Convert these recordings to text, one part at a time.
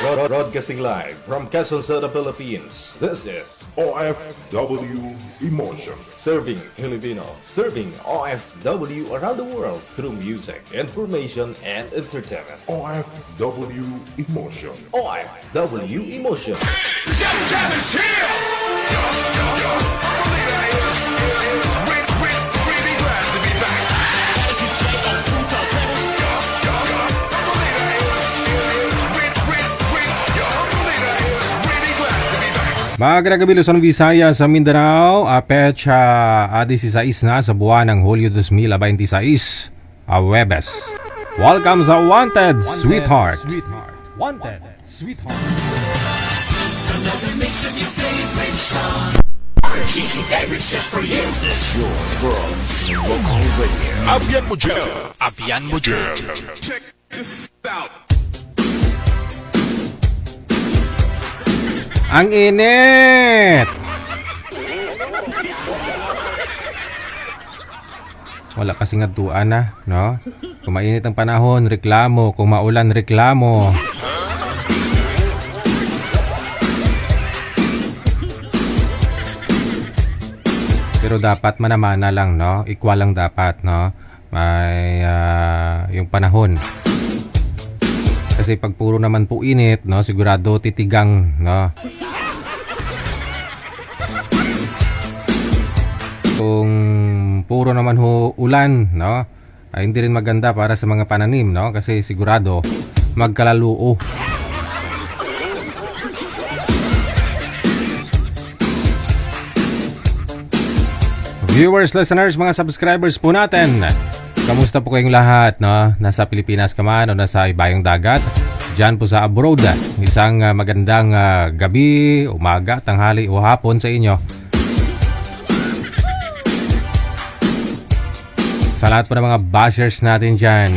Broadcasting live from Quezon City, Philippines. This is OFW Emotion. Serving Filipino, serving OFW around the world through music, information, and entertainment. OFW Emotion. OFW Emotion. Magandang gabi Luzon, Visayas sa Mindanao, pecha 16 na sa buwan ng Hulyo 2026, Huwebes. Welcome sa Wanted Sweetheart. Wanted Sweetheart. Another mix of your favorite song. Cheesy favorites just for you. This is your world local radio. Abyan mo dyan. Abyan mo dyan. Check this out. Ang init! Wala kasing atuan na, no? Kung mainit ang panahon, reklamo. Kung maulan, reklamo. Pero dapat manamana lang, no? Equal lang dapat, no? May yung panahon. Kasi pag puro naman po init, no, sigurado titigang, no. Kung puro naman ulan, no, ay hindi rin maganda para sa mga pananim, no, kasi sigurado magkalaluo. Viewers, listeners, mga subscribers po natin, kamusta po kayong lahat, no? Nasa Pilipinas ka man o nasa ibayong dagat, dyan po sa abroad. Isang magandang gabi, umaga, tanghali o hapon sa inyo. Sa lahat po ng mga bashers natin dyan.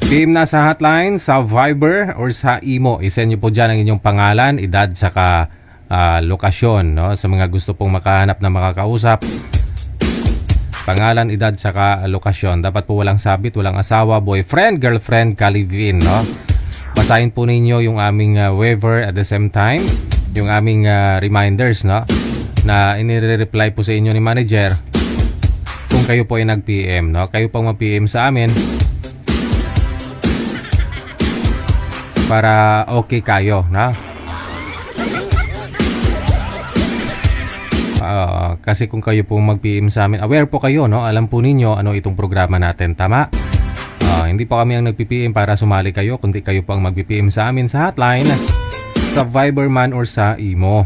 PM na sa hotline, sa Viber or sa Imo. I-send nyo po dyan ang inyong pangalan, edad, saka lokasyon, no? Sa mga gusto pong makahanap na makakausap, pangalan, edad, saka lokasyon. Dapat po walang sabit, walang asawa, boyfriend, girlfriend, kalivin, no? Basahin po ninyo yung aming waiver at the same time, yung aming reminders, no? Na inire-reply po sa inyo ni manager kung kayo po ay nag-PM, no? Kayo pong mag-PM sa amin para okay kayo, no? Kasi kung kayo pong mag-PM sa amin, aware po kayo, no? Alam po ninyo ano itong programa natin, tama? Hindi po kami ang nag-PM para sumali kayo, kundi kayo po ang mag-PM sa amin sa hotline, sa Viber man or sa Imo.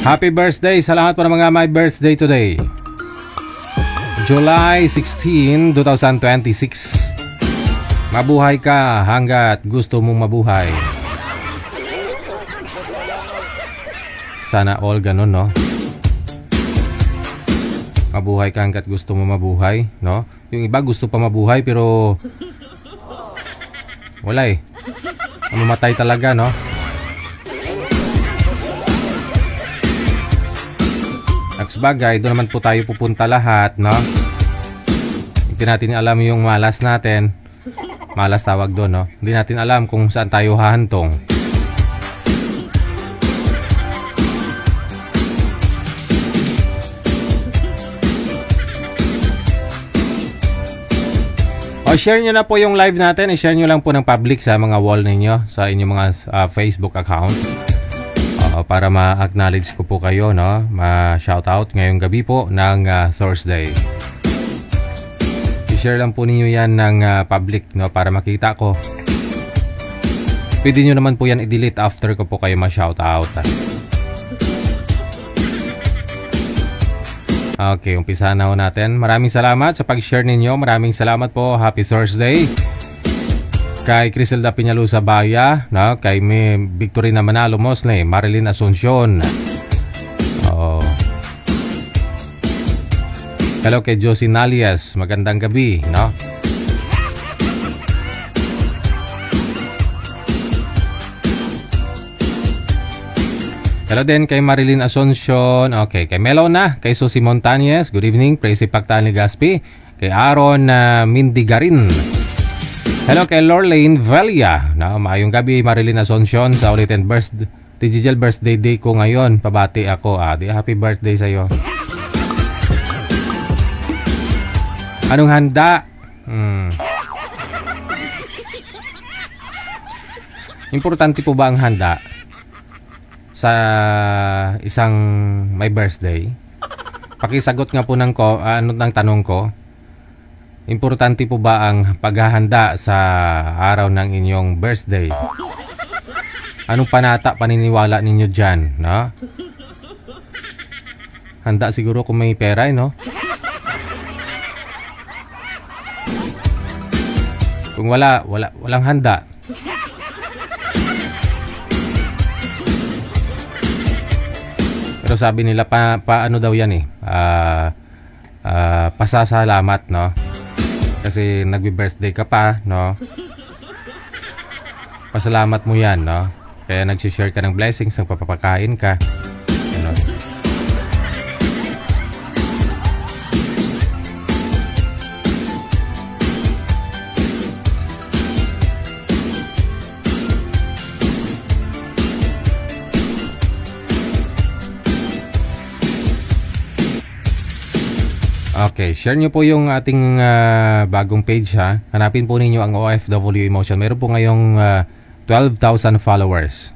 Happy birthday sa lahat po ng mga may birthday today. July 16, 2026. Mabuhay ka hanggat gusto mong mabuhay. Sana all ganun, no? Mabuhay ka hanggat gusto mong mabuhay, no? Yung iba gusto pa mabuhay pero wala eh. Mamatay talaga, no? Nagsbagay, doon naman po tayo pupunta lahat, no? Hindi natin alam yung malas natin. Malas tawag doon, no? Hindi natin alam kung saan tayo hahantong. O, share nyo na po yung live natin. I-share nyo lang po ng public sa mga wall ninyo, sa inyong mga Facebook account. Para ma-acknowledge ko po kayo, no? Ma-shoutout ngayong gabi po ng Thursday. I-share lang po ninyo yan ng public, no? Para makita ko. Pwede nyo naman po yan i-delete after ko po kayo ma-shoutout. Okay, umpisa na ho natin. Maraming salamat sa pag-share ninyo. Maraming salamat po. Happy Thursday. Kay Criselda Piñalusa Baya, no? Kay Victorina Manalo Mosle, Marilyn Asuncion. Hello kay Josie Nalias, magandang gabi, no? Hello din kay Marilyn Asuncion. Okay, kay Melona, kay Susie Montañez. Good evening. Praise si Pagtani Gaspi. Kay Aaron Mindigarin. Hello kay Lorraine Velia. Maayong gabi Marilyn Asuncion sa ulitin digital birthday day ko ngayon. Pabati ako. Happy birthday sa iyo. Anong handa? Importante po ba ang handa sa isang may birthday? Pakisagot nga po ng tanong ko. Importante po ba ang paghahanda sa araw ng inyong birthday? Anong paniniwala ninyo dyan, no? Handa siguro kung may pera, no? Kung walang handa. Pero sabi nila paano daw yan pasasalamat, no? Kasi nagbi-birthday ka pa, no? Pasalamat mo yan, no? Kaya nag-share ka ng blessings, nagpapakain ka. Ano? Okay, share nyo po yung ating bagong page ha. Hanapin po ninyo ang OFW Emotion. Meron po ngayong 12,000 followers.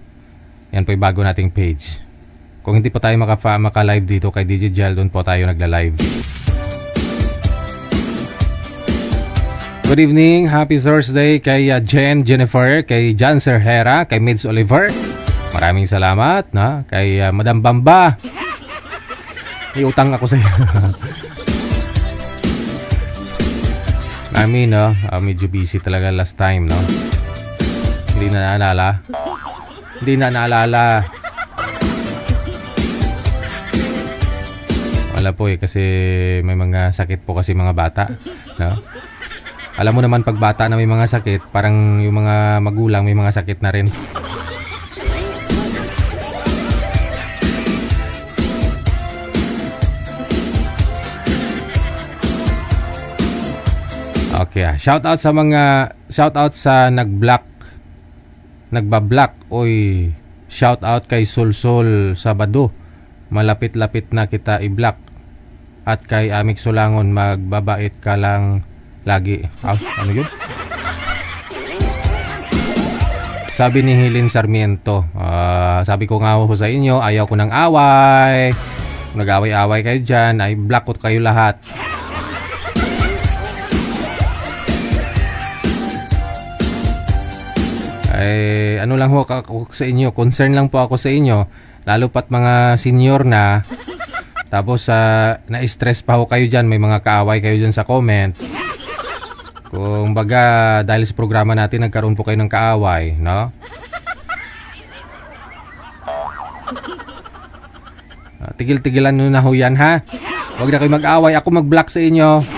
Yan po yung bago nating page. Kung hindi po tayo maka-live dito kay DJ Gel, doon po tayo nagla-live. Good evening, happy Thursday kay Jennifer, kay Jan Serhera, kay Mids Oliver. Maraming salamat na kay Madam Bamba. May utang ako sa iyo. No? Medyo busy talaga last time, no? Hindi na naalala. Wala po kasi may mga sakit po kasi mga bata, no? Alam mo naman pag bata na may mga sakit, parang yung mga magulang may mga sakit na rin. Okay, shout out sa nagbablock. Oy, shout out kay Sulsul Sabado. Malapit-lapit na kita i-block. At kay Amik Sulangon, magbabait ka lang lagi. Ano yun? Sabi ni Helen Sarmiento, sabi ko nga ho sa inyo, ayaw ko ng away. Kung nag-away-away kayo dyan, ay block ko kayo lahat. Ano lang ho ako sa inyo, concern lang po ako sa inyo, lalo pat mga senior na, tapos na-stress pa ho kayo dyan, may mga kaaway kayo dyan sa comment. Kung baga dahil sa programa natin nagkaroon po kayo ng kaaway, no? Tigil-tigilan nyo na ho yan, ha? Huwag na kayo mag-away, ako mag-block sa inyo.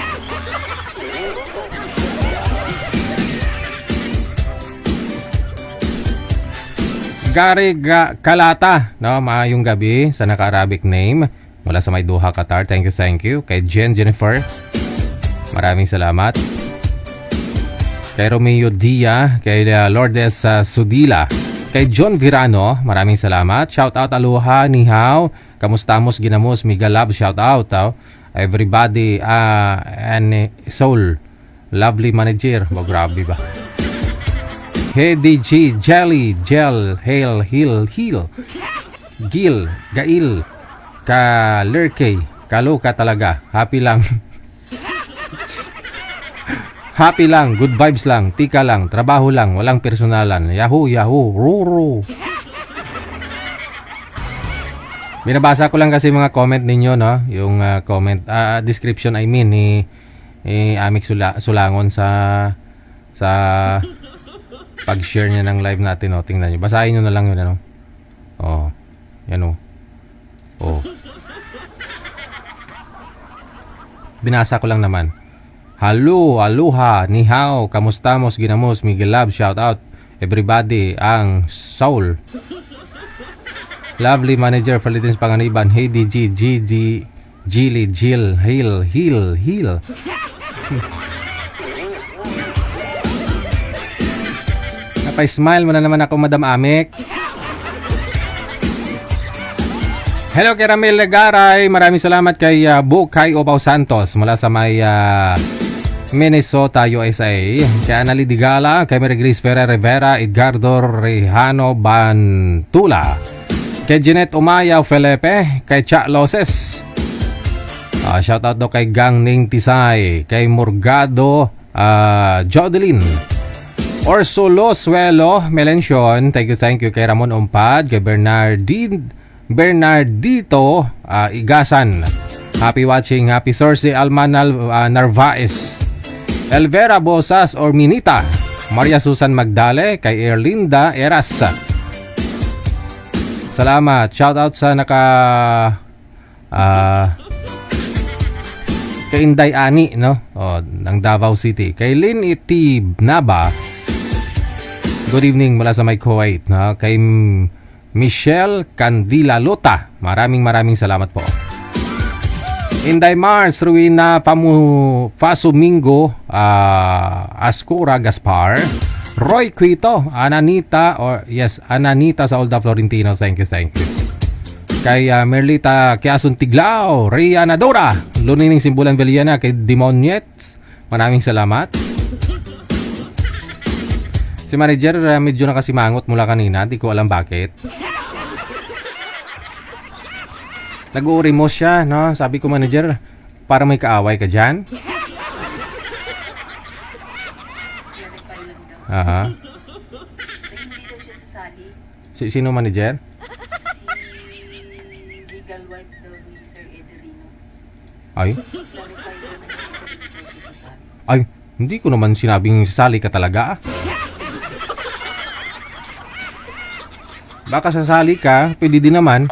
Gary Kalata, no? Maayong gabi sa naka-Arabic name mula sa Mayduha, Qatar. Thank you. Kay Jennifer, maraming salamat. Kay Romeo Dia, kay Lourdes Sudila, kay John Virano, maraming salamat. Shout out, aloha, ni hao, kamustamos, ginamos, mega love, shout out, everybody, and soul, lovely manager, grabe ba? Hey DG, Jelly, Gel, Hail, Hill, Gil, Gail, Kalerkey, Kaloka talaga, happy lang. Happy lang, good vibes lang, tika lang, trabaho lang, walang personalan, yahoo, ruru. Binabasa ko lang kasi mga comment ninyo, no? Yung comment, description I mean, ni Amik Sulangon sa pag-share niya ng live natin, oh. Tingnan niyo. Basahin niyo na lang 'yun, ano. Oh. Yan, oh. Oh. Binasa ko lang naman. Hello, aloha, ni hao, kamustamos, ginamos, Miguel Love, shout out everybody ang soul. Lovely Manager Philippines Panganiban. Hey DG, GD, Gilly, Jill, Hill. Napay-smile mo na naman ako, Madam Amek. Hello kay Ramel Legaray. Maraming salamat kay Bukay Opao Santos mula sa may Minnesota, USA. Kay Anali Digala, kay Mary Grace Ferrer Rivera, Edgardo Rejano Bantula, kay Jeanette Umaya Felipe, kay Cha Loses. Shoutout daw kay Gang Ning Tisay, kay Morgado Jodeline, Orsulo Suelo Melension. Thank you kay Ramon Umpad, kay Bernardito Igasan. Happy watching, happy Thursday. Almanal Narvaez, Elvera Bosas or Minita, Maria Susan Magdale, kay Erlinda Eras. Salamat. Shoutout sa kay Inday Ani, no? Ng Davao City. Kay Lynn Itib Naba. Good evening mula sa may Kuwait, no? Kay Michelle Candila Lota. Maraming salamat po. Inday Mars, Ruina Fasumingo, Ascura Gaspar, Roy Quito, Ananita sa Olda Florentino. Thank you. Kay Merlita Quezon Tiglao, Rhea Nadora, Lunining Simbulan Veliana, kay Demoniets. Maraming salamat. Si manager medyo nakasimangot mula kanina, di ko alam bakit. Nag-uurimos siya, no? Sabi ko, manager, para may kaaway ka dyan. Aha. Hindi daw siya sasali. Sino manager? Si legal wife daw ni Sir Ederino. Ay? Clarify daw na hindi daw siya sasali. Ay, hindi ko naman sinabing sasali ka talaga. Baka sasali ka, pwede din naman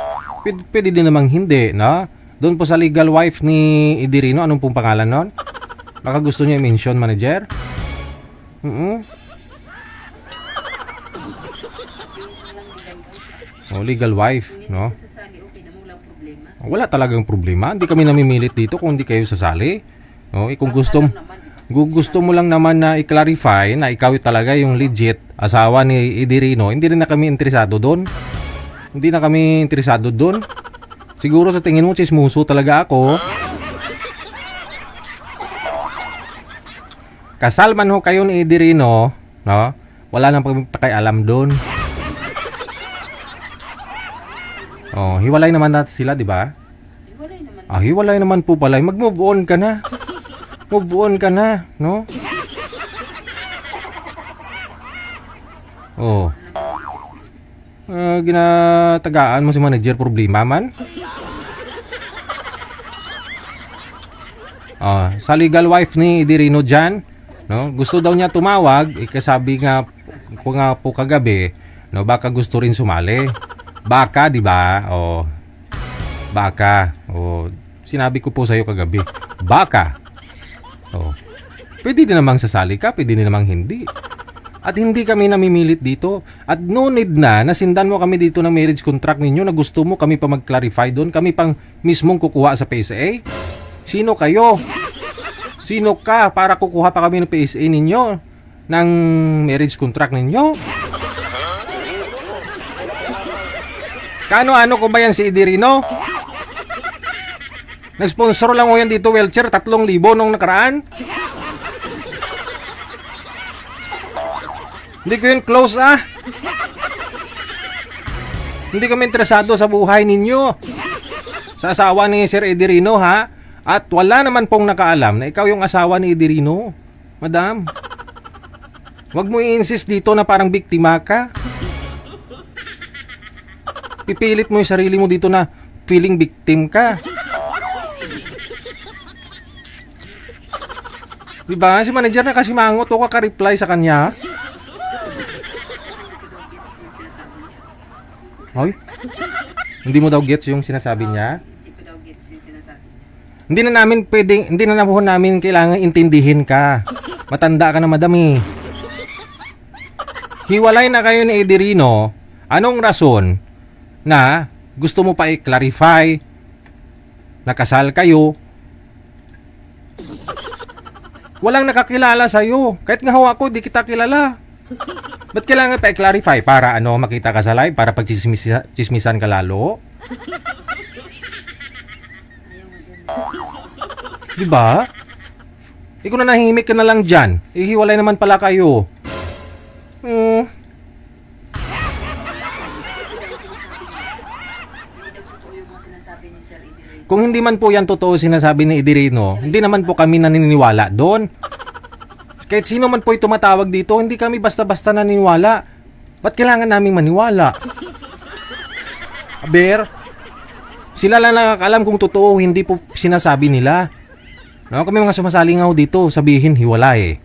hindi, no? Doon po sa legal wife ni Ederino, anong pong pangalan nun? Baka gusto niya i-mention, manager? Legal wife, Kung hindi no? siya sasali, okay na, walang problema. Wala talagang problema. Hindi kami namimilit dito kung hindi kayo sasali. No? Kung gusto mo lang naman na i-clarify na ikaw talaga yung legit asawa ni Ederino, hindi rin na kami interesado doon. Siguro sa tingin mo, chismoso talaga ako. Kasal man ho kayo ni Ederino, no? Wala nang pakialam doon. Hiwalay naman natin sila, di ba? Hiwalay naman. Hiwalay naman po pala. Mag-move on ka na. No? Ginatagaan mo si manager, problema man. Sa legal wife ni Ederino dyan, no? Gusto daw niya tumawag, ikasabi nga ko nga po kagabi, no, baka gusto rin sumali. Baka, di ba? Baka. Sinabi ko po sa iyo kagabi. Baka. Pwede din namang sasali ka, pwede din namang hindi. At hindi kami namimilit dito. At no need na nasindan mo kami dito ng marriage contract ninyo na gusto mo kami pa mag-clarify doon. Kami pang mismong kukuha sa PSA. Sino kayo? Sino ka para kukuha pa kami ng PSA ninyo? Ng marriage contract ninyo? Kano-ano ko ba yan si Ederino? Nag-sponsor lang ko yan dito, wheelchair, 3,000 nung nakaraan. Hindi ko yun close, Hindi kami interesado sa buhay ninyo. Sa asawa ni Sir Ederino, ha? At wala naman pong nakaalam na ikaw yung asawa ni Ederino. Madam, wag mo i-insist dito na parang biktima ka. Pipilit mo yung sarili mo dito na feeling victim ka. Diba? Si manager na kasi mangot o ka-reply sa kanya. Hoy? Hindi mo daw gets yung sinasabi niya? Hindi ko daw gets yung sinasabi niya. Hindi na namin kailangan intindihin ka. Matanda ka na, madam, eh. Hiwalay na kayo ni Ederino. Anong rason na Gusto mo pa i-clarify na kasal kayo. Walang nakakilala sa'yo. Kahit nga ho ako, di kita kilala. Ba't kailangan pa i-clarify? Para ano, makita ka sa live? Para pagchismisan ka lalo? Diba? Ikaw na nahimik ka na lang dyan. Ihiwalay naman pala kayo. Hindi daw totoo yung mga sinasabi ni Sir Eddie. Kung hindi man po yan totoo sinasabi ni Idirino, hindi naman po kami naniniwala doon. Kahit sino man po yung tumatawag dito, hindi kami basta-basta naniniwala. Ba't kailangan naming maniwala? Aber, sila lang nakakalam kung totoo, hindi po sinasabi nila. No, kami mga sumasalingaw dito, sabihin hiwalay.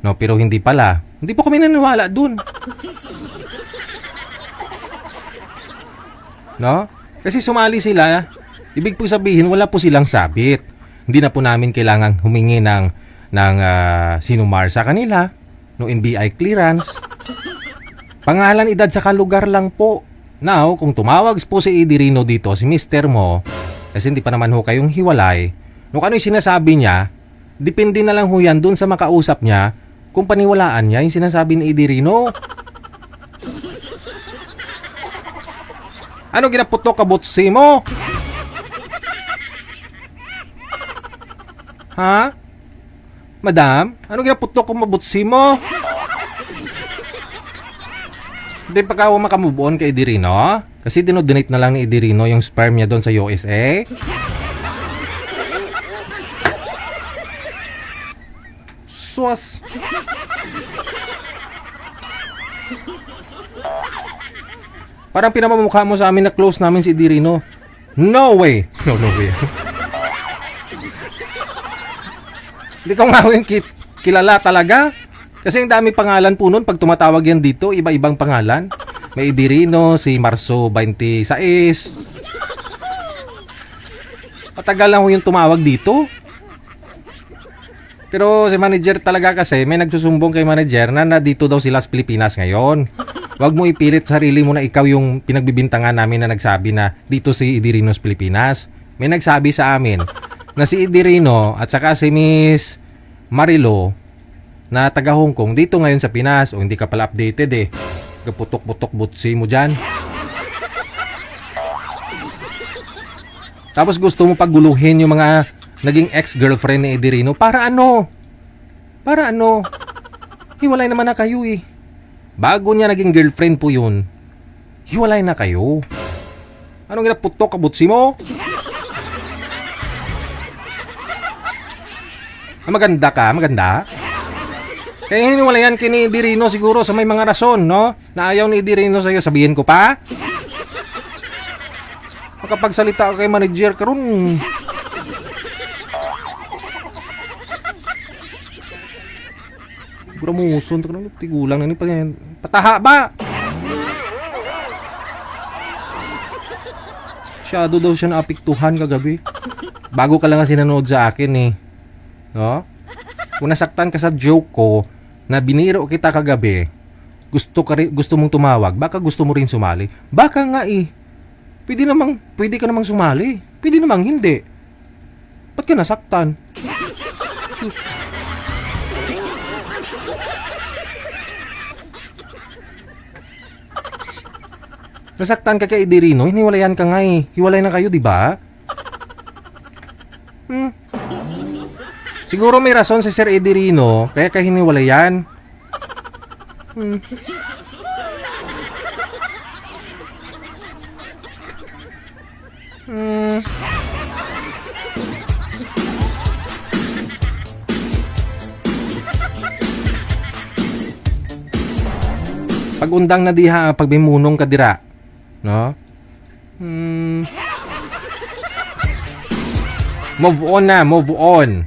No, pero hindi pala. Hindi po kami naniniwala doon. No? Kasi sumali sila, ibig po sabihin wala po silang sabit. Hindi na po namin kailangang humingi ng sinumar sa kanila, no NBI clearance. Pangalan, edad, saka lugar lang po. Now, kung tumawag po si Idirino dito, si mister mo, kasi hindi pa naman ho kayong hiwalay, no ano yung sinasabi niya, depende na lang ho yan dun sa makausap niya, kung paniwalaan niya yung sinasabi ni Idirino. Ano ginaputok ka butsi mo? Ha? Madam, ano ginaputok ko mabutsi mo? Hindi pa ka makamove on kay Idirino? Kasi dinodonate na lang ni Idirino yung sperm niya doon sa USA. Sus! Parang pinamamukha mo sa amin na close namin si Idirino. No way! No way. Hindi ko nga kilala talaga. Kasi ang dami pangalan po nun. Pag tumatawag yan dito, iba-ibang pangalan. May Idirino, si Marso 26. Matagal lang ho yung tumawag dito. Pero si manager talaga kasi, may nagsusumbong kay manager na dito daw sila sa Pilipinas ngayon. Huwag mo ipilit sarili mo na ikaw yung pinagbibintangan namin na nagsabi na dito si Idirino sa Pilipinas. May nagsabi sa amin na si Idirino at saka si Miss Marilo na taga Hong Kong dito ngayon sa Pinas. O hindi ka pala updated eh. Kaputok-putok butsi mo dyan. Tapos gusto mo pagguluhin yung mga naging ex-girlfriend ni Idirino. Para ano? Para ano? Hiwalay naman na kayo eh. Bago niya naging girlfriend po yun, hiwalay na kayo. Anong ginaputok ka butsi mo? Maganda ka, maganda. Kaya hiniwalayan kay ni Idirino siguro sa may mga rason, no? Na ayaw ni Idirino sa'yo, sabihin ko pa? Makapagsalita ka kay manager karon. Gramuson, tigulang na ni pataha ba? Shadow daw siya naapiktuhan kagabi. Bago ka lang nga sinanood sa akin eh. No? Kung nasaktan ka sa joke ko na biniro kita kagabi, gusto mong tumawag, baka gusto mo rin sumali. Baka nga eh. Pwede ka namang sumali. Pwede namang hindi. Ba't ka nasaktan? Sus. Nasaktan ka kay Idirino, hiniwalayan ka nga eh. Hiwalay na kayo, di ba? Siguro may rason si Sir Idirino, kaya ka hiniwalayan. Pag undang na diha, pag bimunong ka dira. No? Move on na, move on.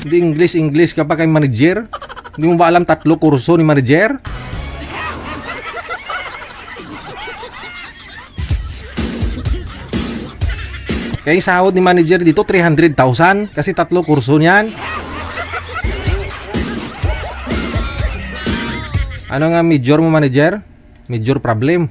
Hindi English ka pa kay manager? Hindi mo ba alam 3 kurso ni manager? Kaya yung sahod ni manager dito, 300,000. Kasi 3 kurso niyan. Ano nga major mo, manager? Major problem.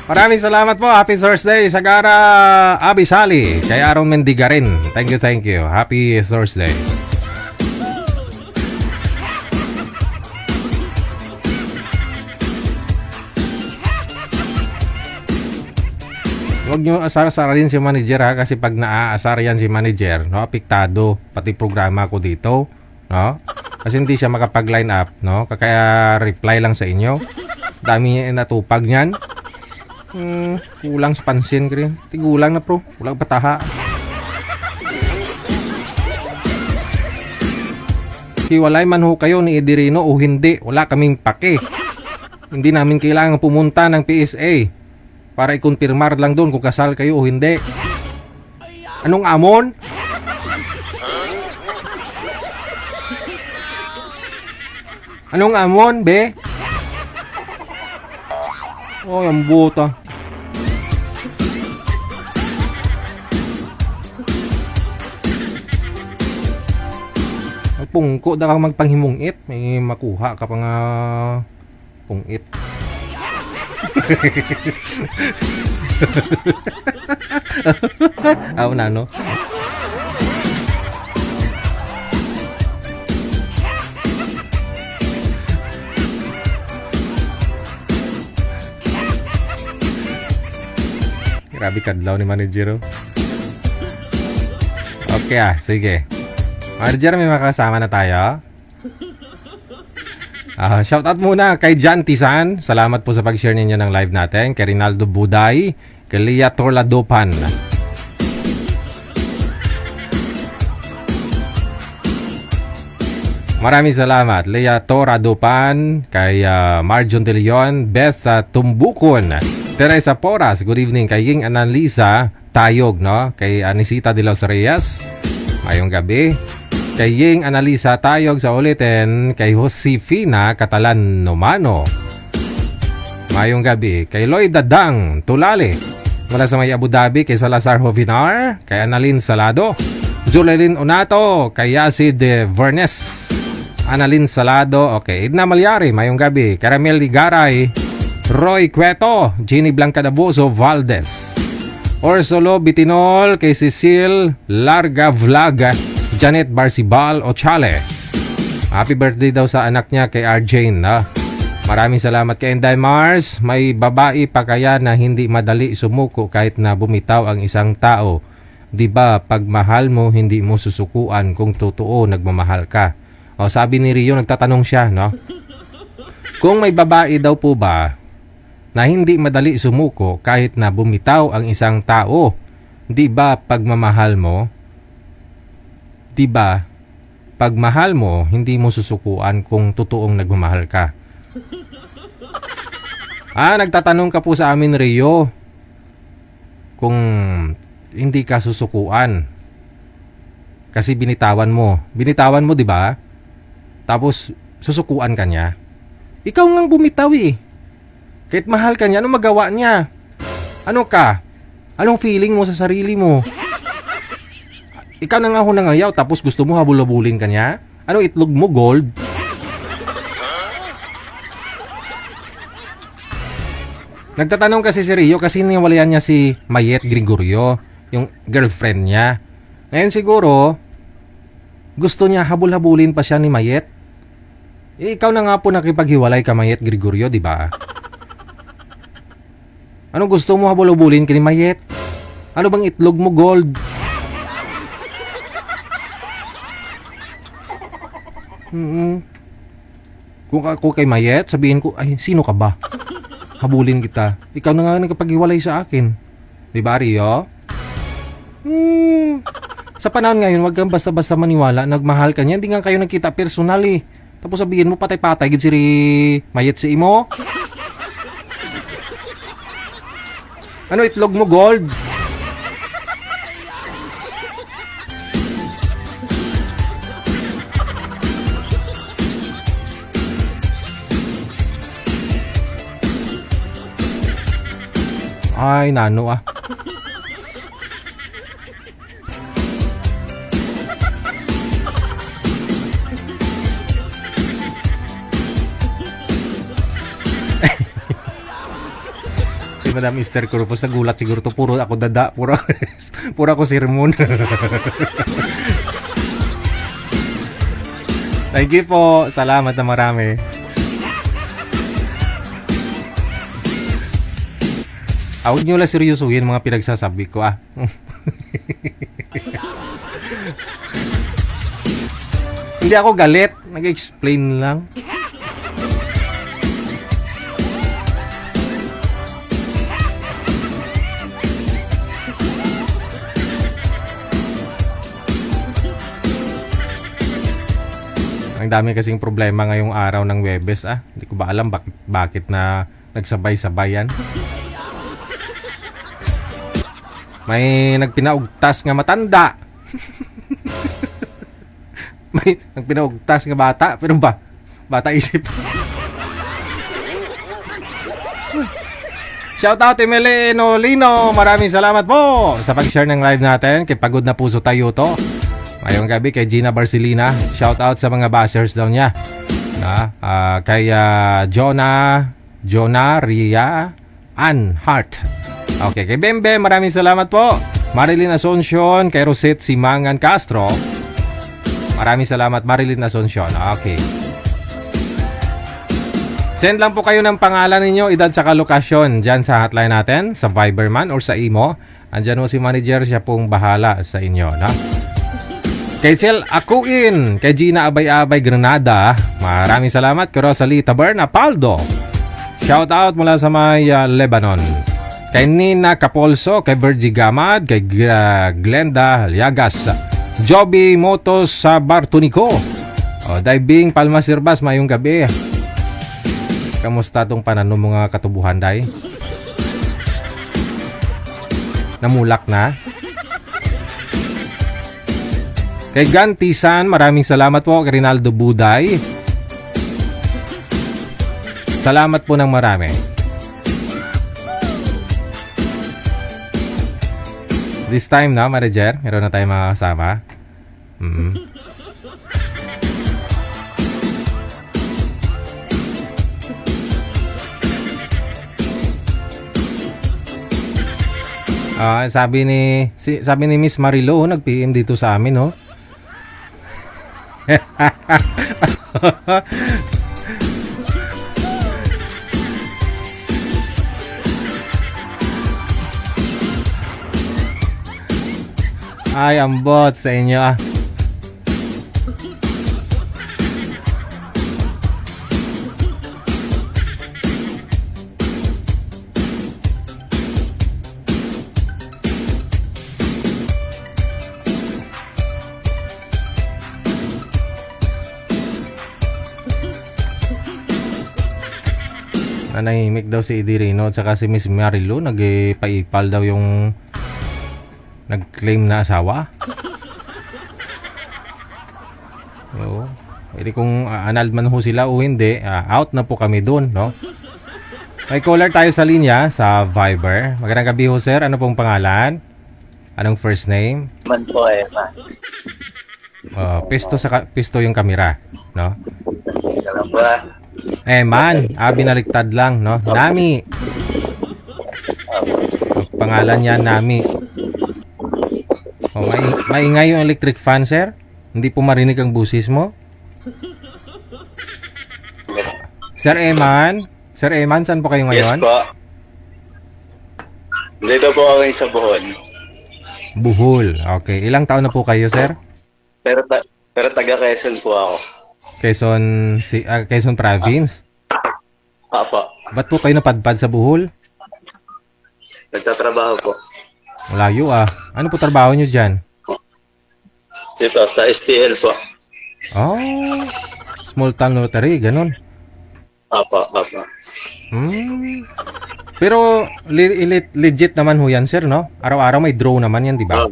Maraming salamat po. Happy Thursday, Sagara Abisali. Kay Aaron Mendiga rin. Thank you, thank you. Happy Thursday. Huwag nyo asar-asarin si manager ha, kasi pag naaasar yan si manager, no, apektado pati programa ko dito, no? Kasi hindi siya makapag-line up, no? Kaya reply lang sa inyo. Dami niya natupag niyan. Kulang sa pansin, Krin. Tigulang na, bro. Kulang pataha. Hiwalay man ho kayo ni Edirino o hindi, wala kaming pake. Hindi namin kailangan pumunta ng PSA para i-confirmar lang doon kung kasal kayo o hindi. Anong amon? Anong amon, be? Oh, yung buta. Pungko da kang magpanghimungit, may makuha ka pa nga pungit. Aw na no. Grabe kadlaw ni manager. Okay sige. Manager, may makasama na tayo. Shoutout muna kay John Tisan. Salamat po sa pag-share ninyo ng live natin. Kay Rinaldo Buday. Kay Lia Torladopan. Maraming salamat. Lia Torladopan. Kay Marjon De Leon. Beth Tumbukon. Teresa Poras. Good evening. Kay Ying Analisa Tayog, no? Kay Anisita de los Reyes. Mayong gabi. Kay Ying Analisa Tayog sa ulitin. Kay Josefina Catalan Nomano. Mayong gabi. Kay Lloyd Dadang Tulale. Mula sa may Abu Dhabi. Kay Salazar Jovinar. Kay Annalyn Salado. Julelyn Onato. Kay Yasid Vernes. Annalyn Salado. Okay. Edna Malyari. Mayong gabi. Caramel Ligaray. Roy Cueto. Jenny Blanca Dabuso Valdez. Orsolo Bitinol. Kay Cecil Larga Vlog. Janet Barcibal Ochale. Happy birthday daw sa anak niya kay Arjane. Maraming salamat kay Inday Mars. May babae pa kaya na hindi madali sumuko kahit na bumitaw ang isang tao? Diba pag mahal mo hindi mo susukuan kung totoo nagmamahal ka? O sabi ni Rio, nagtatanong siya, no? Kung may babae daw po ba na hindi madali sumuko kahit na bumitaw ang isang tao? Diba pag mamahal mo? Diba, pag mahal mo, hindi mo susukuan kung totoong nagmamahal ka. Nagtatanong ka po sa amin, Rio, kung hindi ka susukuan. Kasi binitawan mo. Binitawan mo, diba? Tapos, susukuan ka niya. Ikaw ngang bumitaw eh. Kahit mahal ka niya, anong magawa niya? Ano ka? Anong feeling mo sa sarili mo? Ikaw na nga ho nangayaw tapos gusto mo habul-habulin ka niya? Ano itlog mo, gold? Nagtatanong kasi si Rio kasi niwalayan niya si Mayet Gregorio, yung girlfriend niya. Ngayon siguro, gusto niya habul-habulin pa siya ni Mayet. Ikaw na nga po nakipaghiwalay ka Mayet Gregorio, di ba? Ano gusto mo habul-habulin ka ni Mayet? Ano bang itlog mo, gold? Kung ako kay Mayet, sabihin ko, ay, sino ka ba? Habulin kita. Ikaw na nga nagkapaghiwalay sa akin. Diba, Rio? Sa panahon ngayon, wag kang basta-basta maniwala. Nagmahal ka niya, hindi nga kayo nagkita personal eh. Tapos sabihin mo, patay-patay, gid si Mayet si imo. Ano itlog mo, gold? Ay, nano ah. Si Madam Esther Corpus nagulat siguro to, puro ako dada, puro ako sermon. Thank you po. Salamat na marami. Huwag nyo lang seryosuhin mga pinagsasabi ko ah. Hindi ako galit. Nag-explain lang. Ang dami kasing problema ngayong araw ng Webes ah. Hindi ko ba alam bakit na nagsabay-sabayan. May nagpinaugtas nga matanda. May nagpinaugtas nga bata. Pero bata isip. Shout out Emiliano Lino. Maraming salamat po sa pag-share ng live natin. Kay Pagod na Puso Tayo to. Ngayong gabi kay Gina Barcelina. Shout out sa mga bashers daw niya. Kay Jonah Ria Ann Hart. Okay, kay Bembe, maraming salamat po. Marilyn Asuncion, kay Rosette Simangan Castro. Maraming salamat, Marilyn Asuncion. Okay. Send lang po kayo ng pangalan ninyo, edad sa lokasyon dyan sa hotline natin, sa Viberman or sa Imo. Andyan mo si manager, siya pong bahala sa inyo. No? Kay Chel Akuin, kay Gina Abay-Abay Granada, maraming salamat. Kay Rosalie Taberna Paldo. Shout out mula sa may Lebanon. Kay Nina Capolso, kay Virgie Gamad, kay Glenda Liagas, Joby Motos sa Bartunico. Diving Palma Sirbas, mayong gabi. Kamusta tong panan ng mga katubuhan, day? Namulak na? Kay Gantisan, maraming salamat po. Kay Rinaldo Buday. Salamat po ng marami. This time na, manager, meron na tayong mga kasama. Sabi ni Miss Marilo, nag-PM dito sa amin, no? Ay, ambot sa inyo ah. Nanahimik daw si Edirino at saka si Miss Marilu, nagpaipal daw yung nag-claim na asawa. Oo. Pwede kung annulled man ho sila o hindi, out na po kami dun, no? May caller tayo sa linya sa Viber. Magandang gabi ho, sir. Ano pong pangalan? Anong first name? Man po, Emma. Pisto yung kamera, no? Alam ba? Man, binaliktad lang, no? Nami. Pangalan niya, Nami. Maingay yung electric fan, sir? Hindi po marinig ang busis mo? Sir Eman? Sir Eman, saan po kayo ngayon? Yes po. Dito po ako sa Bohol. Buhol. Okay. Ilang taon na po kayo, sir? Pero taga Quezon po ako. Quezon Province? Apo. Ba't po kayo napadpad sa Buhol? Nagtatrabaho po. Malayo ah. Ano po trabaho nyo dyan? Dito, sa STL po. Small town lottery, ganun. Apo. Pero legit naman ho yan, sir, no? Araw-araw may draw naman yan, di ba?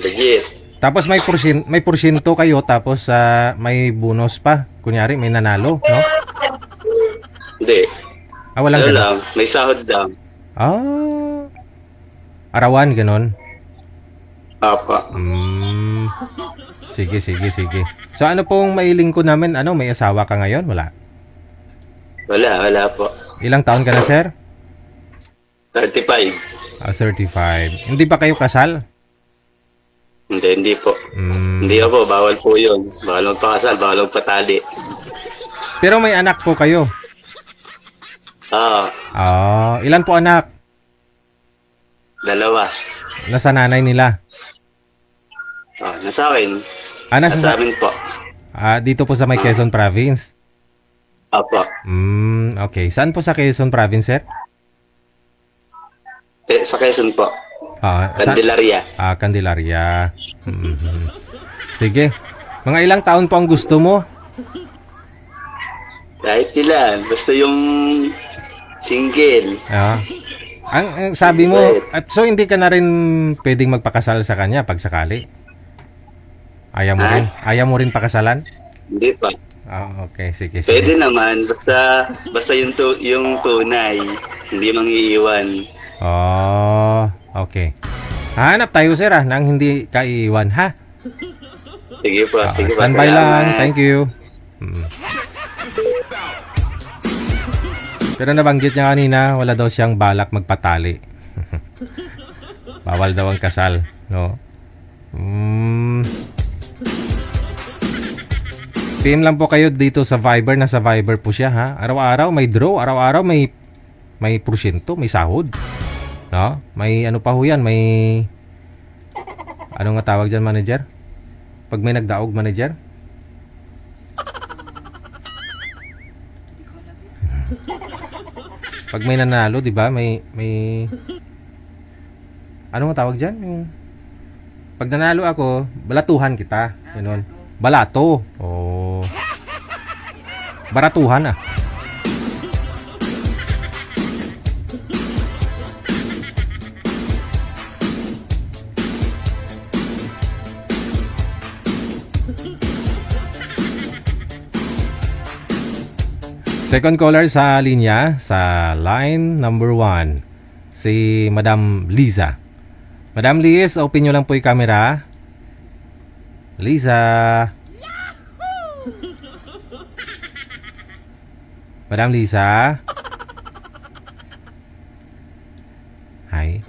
Legit. Tapos may porsyento kayo, tapos may bonus pa. Kunyari, may nanalo, no? Hindi. Walang Ano ganun. lang, may sahod lang. Ah, arawan, ganon. Apa. Sige. So ano pong mailing ko namin? Ano, may asawa ka ngayon? Wala. Wala po. Ilang taon ka na, sir? 35. 35. Hindi pa kayo kasal? Hindi po. Hindi po, bawal po yun. Bawal magpakasal, bawal magpatali. Pero may anak po kayo? Ilan po anak? 2. Nasa nanay nila? Nasa akin. Nasa Nasa amin po. dito po sa may Quezon Province? Apa. Okay. Saan po sa Quezon Province, sir? Sa Quezon po. Candelaria. Candelaria. Sige. Mga ilang taon po ang gusto mo? Kahit ilan. Basta yung single. Ang sabi mo, so hindi ka na rin pwedeng magpakasal sa kanya pag sakali? Ayaw mo rin? Ayaw mo rin pakasalan? Hindi pa. Okay. Sige. Pwede naman. Basta yung tunay. Hindi mangiiwan. Okay. Hanap tayo, sir, nang hindi ka iiwan, ha? Sige po. Sige po. Standby lang. Thank you. Pero nabanggit niya kanina, wala daw siyang balak magpatali. Bawal daw ang kasal, no? PM lang po kayo dito sa Viber. Nasa Viber po siya, ha? Araw-araw may draw, araw-araw may porsyento, may sahod. No? May ano pa ho yan, may ano nga tawag dyan, manager? Pag may nagdaog, manager? Pag may nanalo, di ba? May ano nga tawag dyan? Yung pag nanalo ako, balatuhan kita. Ganun. Balato. Baratuhan, Second caller sa linya, sa line number 1, si Madam Liza. Madam Liz, open nyo lang po yung camera. Liza. Madam Liza. Hi.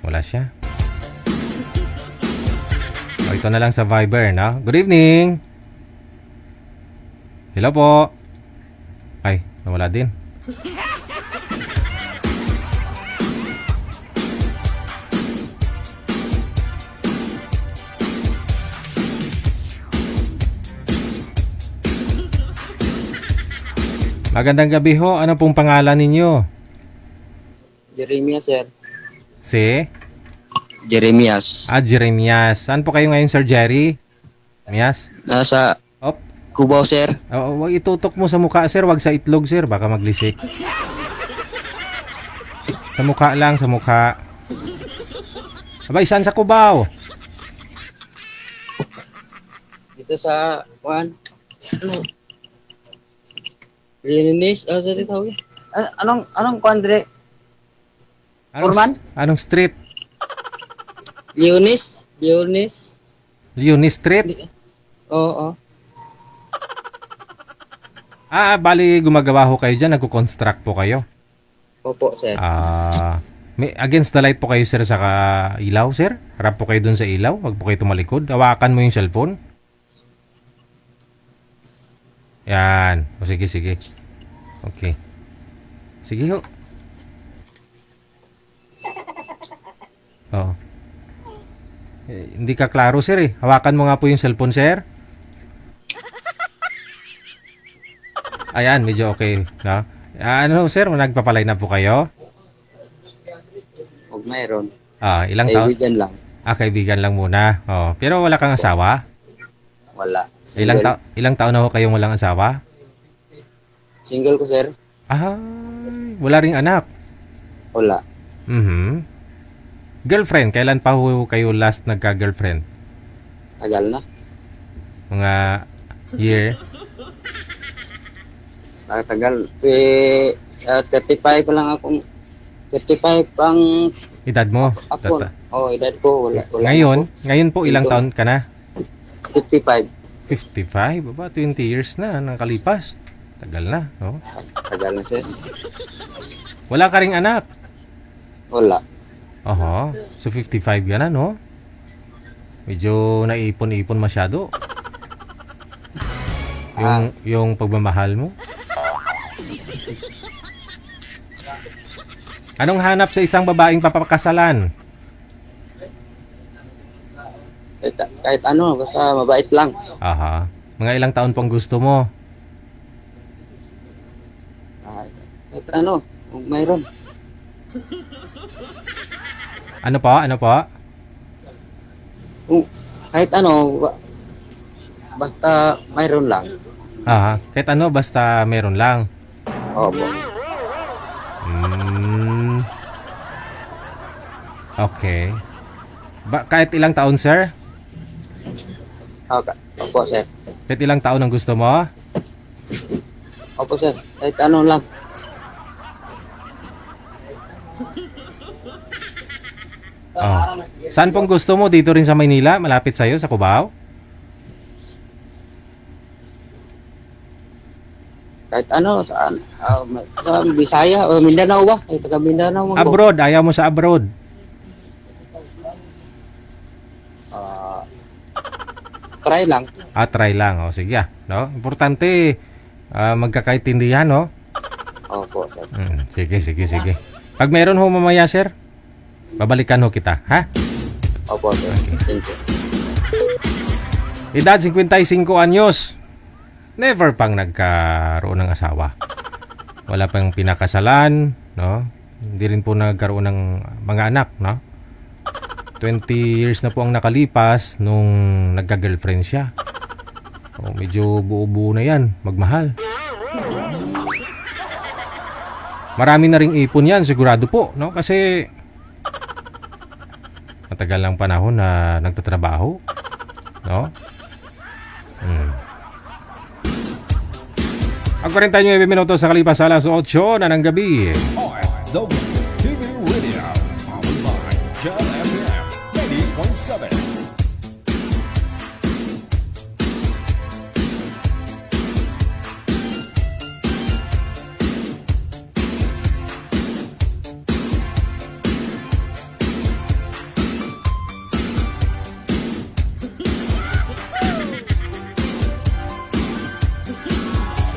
Wala siya. Ito na lang sa Viber, no? Good evening. Hello po. Ay, nawala din. Magandang gabi ho. Ano pong pangalan ninyo? Jeremias, sir. Si? Jeremias. Jeremias. Saan po kayo ngayon, Sir Jerry? Jeremias? Nasa Cubao, sir. Wag itutok mo sa mukha, sir. Wag sa itlog, sir. Baka maglisik. Sa mukha lang, sa mukha. Abay, saan sa Cubao? Dito sa, Linis? Sa dito, okay. Anong kwadre? Forman? Anong street? Leonis Street? Oo. Bali gumagawa ho kayo dyan. Nagko-construct po kayo. Opo, sir. May against the light po kayo, sir, sa ilaw, sir? Harap po kayo dun sa ilaw. Wag po kayo tumalikod. Hawakan mo yung cellphone. Yan. Sige. Okay. Sige ho. Hindi ka klaro, sir, Hawakan mo nga po yung cellphone, sir. Ayan, medyo okay, no? Ano, sir, nagpapalay na po kayo? Huwag mayroon. Ilang taon? Kaibigan lang. Kaibigan lang muna. Pero wala kang asawa? Wala. Ilang taon na ho kayong walang asawa? Single ko, sir. Wala ring anak? Wala. Girlfriend, kailan pa ho kayo last nagka-girlfriend? Tagal na. Mga year? Nakatagal. 35 pa lang akong 35 ang Edad mo? ako. Edad ko. Wala Ngayon po ilang Ito. taon ka na? 55. 55? Baba, 20 years na nakalipas. Tagal na, no? Tagal na, sir. Wala ka ring anak? Wala. Aha. So 55 ka na, no? Medyo naipon-ipon masyado. Yung pagmamahal mo. Anong hanap sa isang babaeng papakasalan? Kahit ano, basta mabait lang. Aha. Mga ilang taon pang gusto mo? Kahit ano, kung mayroon. Ano po? Ano po? Kahit ano, basta mayroon lang. Aha. Kahit ano, basta meron lang. Opo. Okay. Kahit ilang taon, sir? Okay. Opo, sir. Kahit ilang taon ang gusto mo? Opo, sir. Kahit ano lang. Oh. Saan pong gusto mo? Dito rin sa Maynila? Malapit sa'yo, sa Cubao? Kahit ano, saan? Sa Bisaya o Mindanao ba? Ay, taga Mindanao mo. Abroad. Ayaw mo sa abroad. Try lang. Try lang. O, sige. No? Importante, magkakaintindihan, no? Opo, sir. Sige. Pag meron ho mamaya, sir, babalikan ho kita, ha? Opo, sir. Thank you. Edad 55 anyos. Never pang nagkaroon ng asawa. Wala pang pinakasalan, no? Hindi rin po nagkaroon ng mga anak, no? 20 years na po ang nakalipas nung nagka-girlfriend siya. So, medyo buo-buo na yan, magmahal. Marami na ring ipon yan, sigurado po, no? Kasi matagal lang panahon na nagtatrabaho, no? Ang 49 minutos sa kalipas alas 8 na ng gabi. OFW TV Radio, powered by Jam FM 90.7.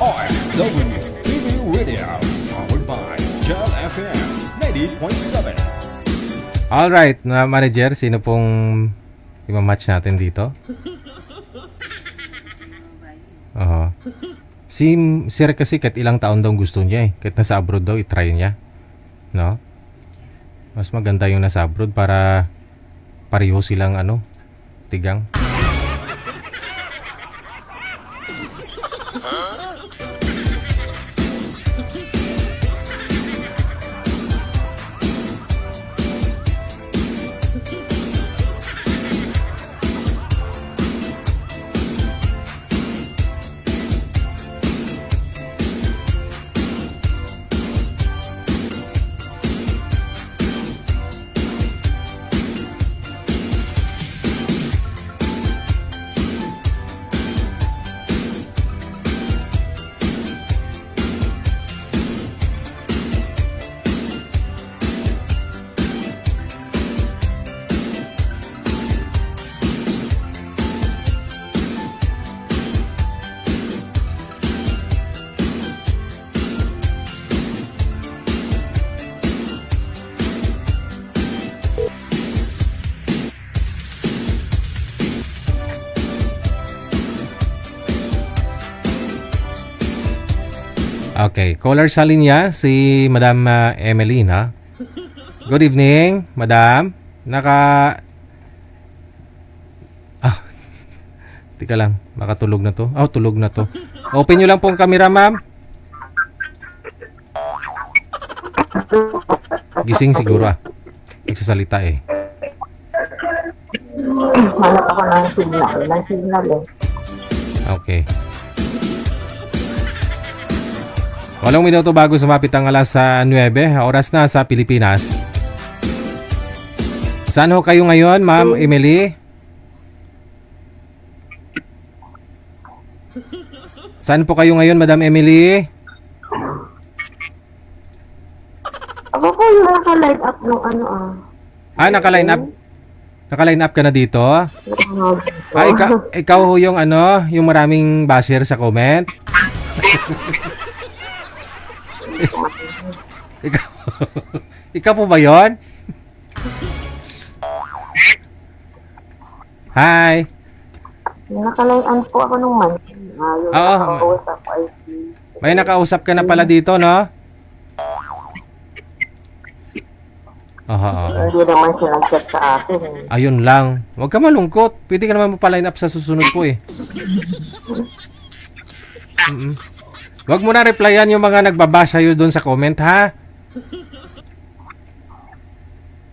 OFW TV Radio, powered by Jam FM 90.7. Alright, na manager, sino pong i-match natin dito? Si Sir kasi kahit ilang taon daw gusto niya eh. Kahit nasa abroad daw, itry niya. No? Mas maganda yung nasa abroad para pareho silang tigang. Okay, caller sa linya si Madam Emily, ha? Good evening, Madam. Tika lang, makatulog na to. Tulog na to. Open nyo lang po ang camera, ma'am. Gising siguro nagsasalita eh. Hanap ako ng signal eh. Okay. 8 minuto bago sumapit ang alas 9, oras na sa Pilipinas. Saan ho kayo ngayon, Ma'am Emily? Saan po kayo ngayon, Madam Emily? Ako po yung naka-light up nung ano Naka-line up. Naka-line up ka na dito? Ikaw ho yung yung maraming basher sa comment? ikaw po ba yon? Hi. Naka-line po ako nung month. Yung nakausap ko ay may nakausap ka na pala dito, no? hindi naman siya nag-chat sa akin. Ayun lang. Huwag ka malungkot. Pwede ka naman mapaline up sa susunod po eh. Huwag mo na replyan yung mga nagbabasa sa'yo doon sa comment, ha?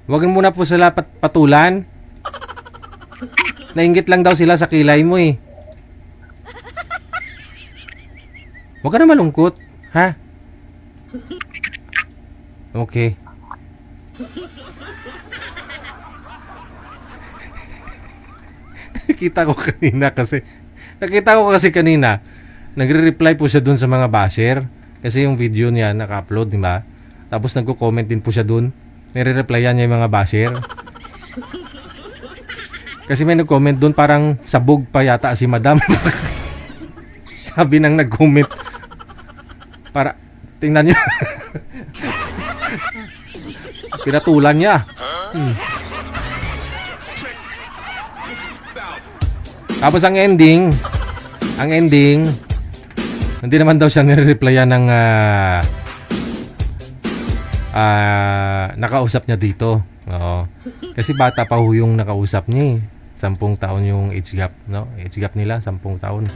Huwag mo na po sila patulan. Nainggit lang daw sila sa kilay mo eh. Huwag ka na malungkot, ha? Okay. Nakita ko kasi kanina nagre-reply po siya dun sa mga basher kasi yung video niya naka-upload, di ba? Tapos nagko-comment din po siya dun. Nire-replyan niya yung mga basher. Kasi may nag-comment dun parang sabog pa yata si Madam. Sabi nang nag-comment para tingnan niyo. Pinatulan niya. Tapos ang ending, hindi naman daw siya nire-replyan ng nakausap niya dito. Oo. Kasi bata pa ho yung nakausap niya eh. 10 taon yung age gap, no? Age gap nila, 10 taon.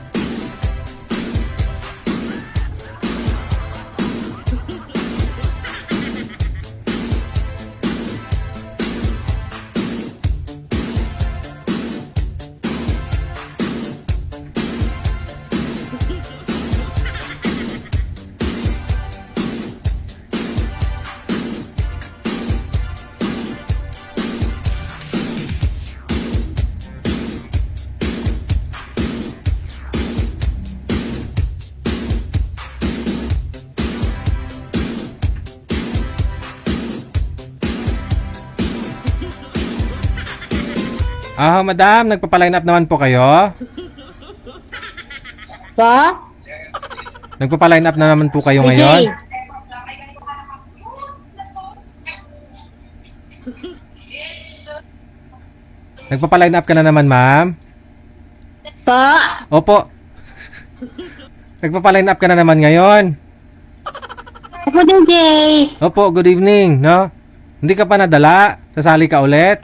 Madam, nagpapa-line up naman po kayo? Pa? Nagpapa-line up na naman po kayo ngayon? Nagpapa-line up ka na naman, ma'am? Pa? Opo. Nagpapa-line up ka na naman ngayon? Opo, DJ. Opo, good evening, no? Hindi ka pa nadala? Sasali ka ulit?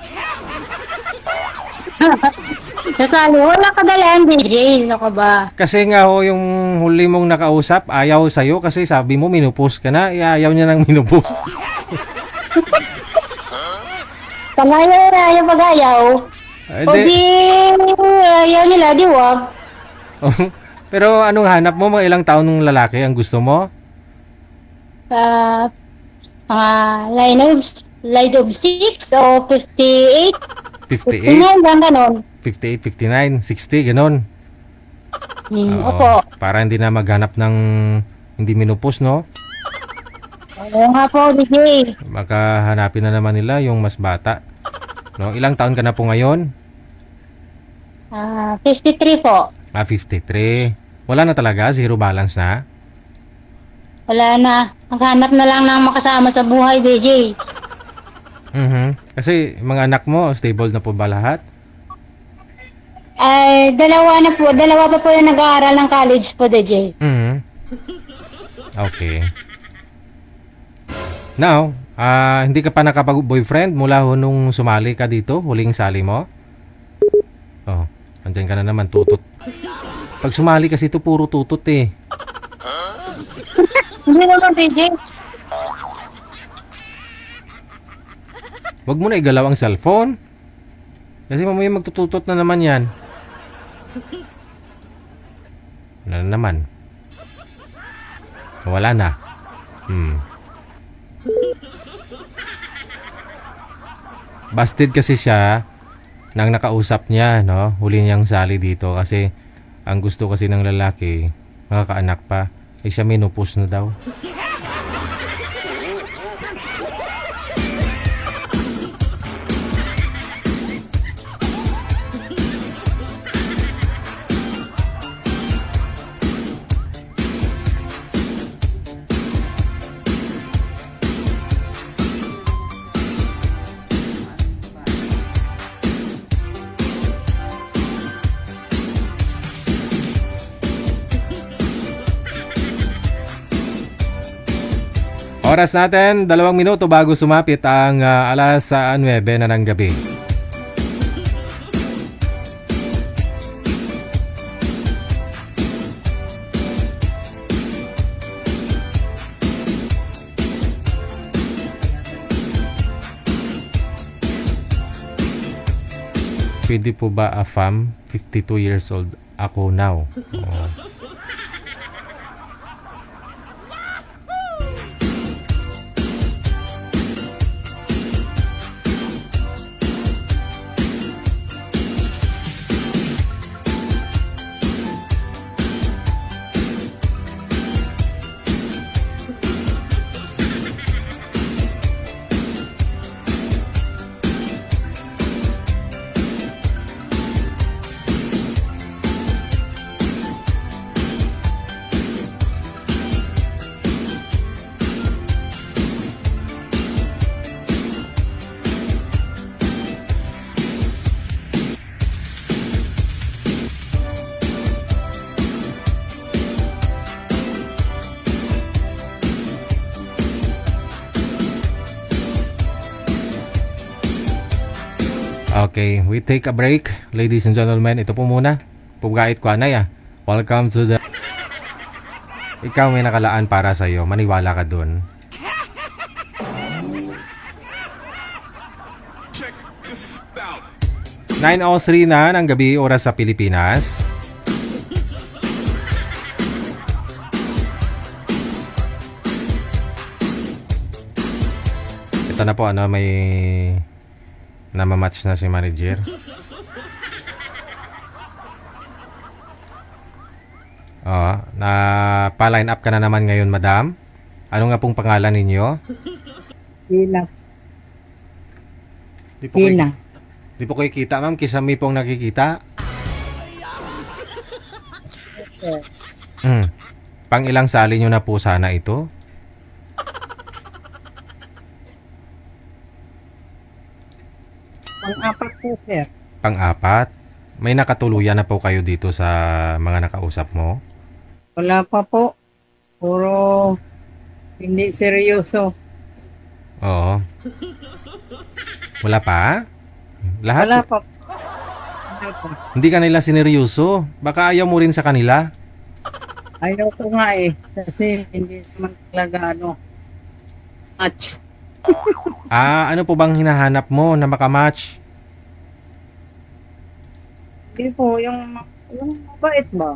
Sasali, wala ka dalaan, DJ. Ano ka ba? Kasi nga ho, yung huli mong nakausap, ayaw sa'yo kasi sabi mo, minupos ka na. Ayaw niya nang minupos. Pangayaw na, ayaw pag-ayaw. O di, ayaw nila, di wag. Pero anong hanap mo? Mga ilang taon ng lalaki ang gusto mo? Line of 6 o 58. 58? 59 lang, ganon. 58, 59, 60, ganon. Oo, Opo. para hindi na maghanap ng hindi minupos, no? Oo nga po, DJ. Baka hanapin na naman nila yung mas bata. No? Ilang taon ka na po ngayon? 53 po. 53. Wala na talaga? Zero balance na? Wala na. Maghanap na lang ng makasama sa buhay, DJ. Kasi mga anak mo, stable na po ba lahat? Ay, dalawa na po. Dalawa pa po yung nag-aaral ng college po, DJ. Okay. Now, hindi ka pa nakapag-boyfriend mula ho nung sumali ka dito, huling sali mo? Oh, andyan ka na naman, tutot. Pag sumali kasi ito, puro tutot eh. Hindi naman, DJ. Wag mo na igalaw ang cellphone. Kasi mamaya magtututot na naman yan. Ano na naman? Wala na. Busted kasi siya nang nakausap niya, no? Huli niyang sali dito kasi ang gusto kasi ng lalaki, makakaanak pa. Eh siya menopause na daw. Oras natin, 2 minuto bago sumapit ang alas 9 na ng gabi. Pwede po ba AFAM? 52 years old ako now. Oh. Okay, we take a break, ladies and gentlemen. Ito po muna. Pugait ko anay Welcome to the... Ikaw may nakalaan para sa iyo. Maniwala ka dun. Check this out. 9:03 na ng gabi, oras sa Pilipinas. Ito na po, may namamatch na si manager. Na pa-line up ka na naman ngayon, madam. Ano nga pong pangalan ninyo? Hina. Di po kayo kita, ma'am. Kisami pong nakikita. Pang ilang sali nyo na po sana ito? Pang-apat po, sir. Pang-apat? May nakatuluyan na po kayo dito sa mga nakausap mo? Wala pa po. Puro hindi seryoso. Oo. Wala pa? Lahat? Wala pa. Wala pa. Hindi ka nila sineryoso. Baka ayaw mo rin sa kanila. Ayaw ko nga kasi hindi naman talaga match. Ano po bang hinahanap mo na makamatch? Hindi po, yung mabait ba?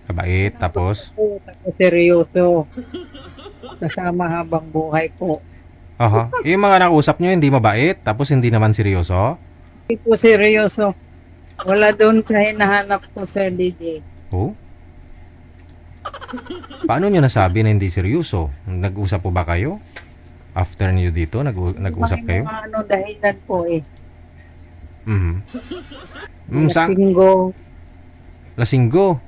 Kabait, tapos? Tapos seryoso. Kasama habang buhay po. Yung mga nakausap nyo hindi mabait, tapos hindi naman seryoso? Hindi po seryoso. Wala doon sa hinahanap ko, Sir DJ. Oh? Paano nyo nasabi na hindi seryoso? Nag-usap po ba kayo? After nyo dito, nag-usap kayo? May dahilan po Lasinggo. Lasinggo.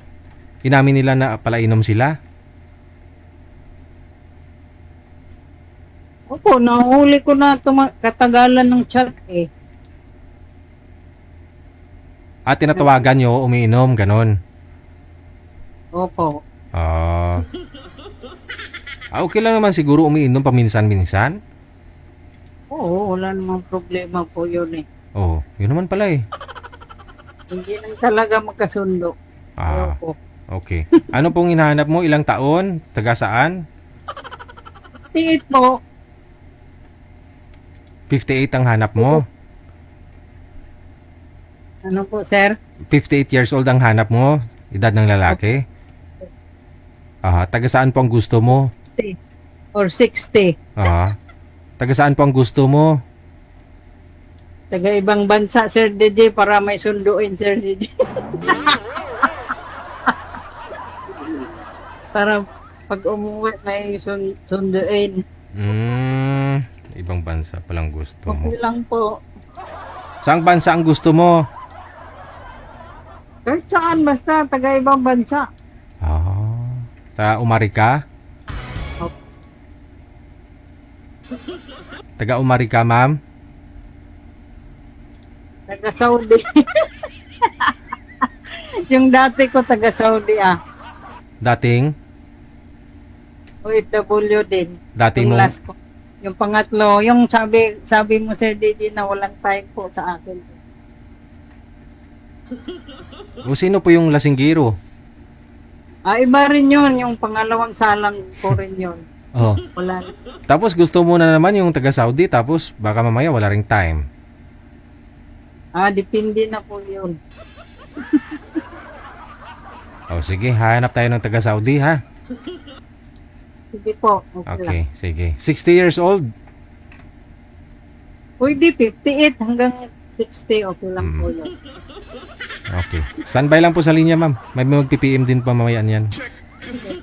Inamin nila na palainom sila? Opo, nahuli ko na katagalan ng chat At tinatawagan nyo, umiinom, ganon? Opo. Okay lang naman siguro umiinom paminsan-minsan? Oo, wala namang problema po yun Yun naman pala Hindi lang talaga magkasundo. Opo. Okay. Ano pong hinahanap mo? Ilang taon? Taga saan? 58 po. 58 ang hanap mo? Ano po, sir? 58 years old ang hanap mo? Edad ng lalaki? Taga saan po ang gusto mo? 60 or 60. Taga saan po ang gusto mo? Taga ibang bansa, Sir DJ, para may sunduin, Sir DJ. Para pag umuwi, may sunduin. Ibang bansa palang gusto mo. Okay lang po. Saang bansa ang gusto mo? Kahit saan, basta taga ibang bansa. Taga Umarika? Taga Umarika, ma'am? Taga Saudi. Yung dati ko taga Saudi Dating? OFW din. Dating Yung mo? last ko. Yung pangatlo, yung sabi mo Sir DJ na walang time po sa akin. O sino po yung lasinggiro? Iba rin yun. Yung pangalawang salang ko rin yun. Wala. Tapos gusto mo na naman yung taga Saudi, tapos baka mamaya wala ring time. Depende na po yun. Sige, hanap tayo ng taga Saudi, ha? Sige po. Okay lang. Okay, sige. 60 years old? Pwede 58 hanggang 60. Okay lang po yun. Okay. Standby lang po sa linya, ma'am. May mag-PPM din pa mamaya yan.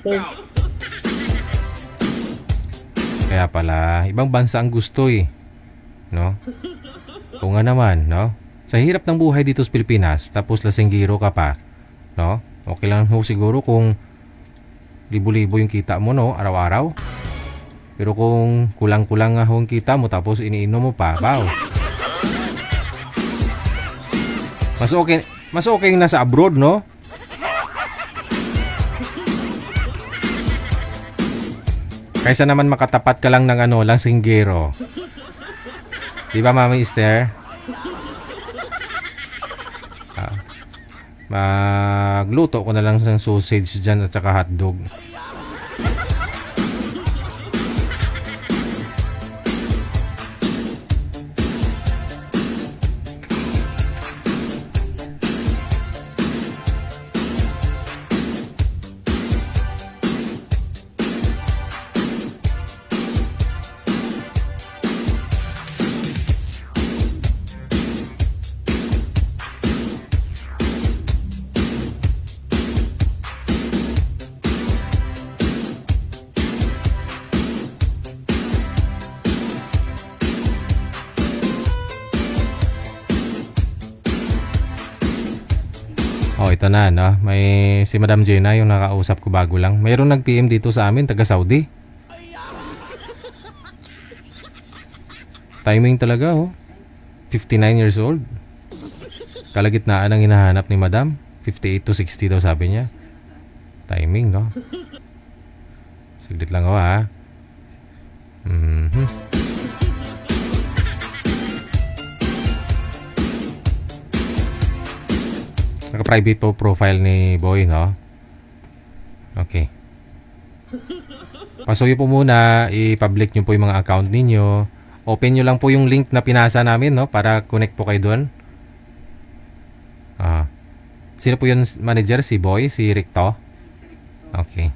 Okay. Kaya pala, ibang bansa ang gusto eh. No? Kung nga naman, no? Sa hirap ng buhay dito sa Pilipinas, tapos lasinggiro ka pa, no? Okay lang ho siguro kung libo-libo yung kita mo, no? Araw-araw. Pero kung kulang-kulang nga ho yung kita mo, tapos iniinom mo pa, wow. Mas okay yung nasa abroad, no? Kaysa naman makatapat ka lang ng lasinggero. Di ba, Mami Esther? Magluto ko na lang ng sausage dyan at saka hotdog. Ito na, no? May si Madam Jenna yung nakausap ko bago lang. Mayroong nag-PM dito sa amin, taga Saudi. Timing talaga, 59 years old. Kalagitnaan ang hinahanap ni Madam. 58 to 60 daw sabi niya. Timing, no? Saglit lang ako, ha? Naka-private po profile ni Boy, no? Okay. Pasuyo po muna, i-public nyo po yung mga account ninyo. Open nyo lang po yung link na pinasa namin, no? Para connect po kayo doon. Sino po yung manager? Si Boy? Si Ricto? Okay.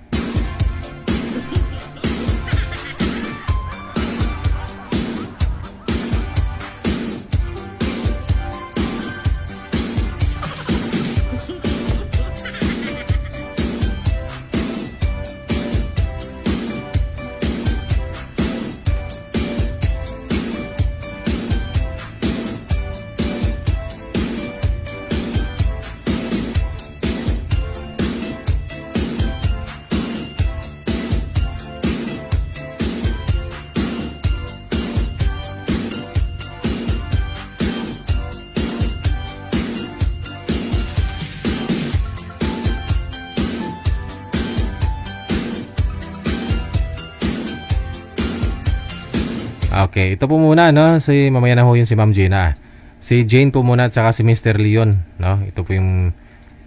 Okay, ito po muna, no? Mamaya na ho yun si Ma'am Gina. Si Jane po muna at saka si Mr. Leon, no? Ito po yung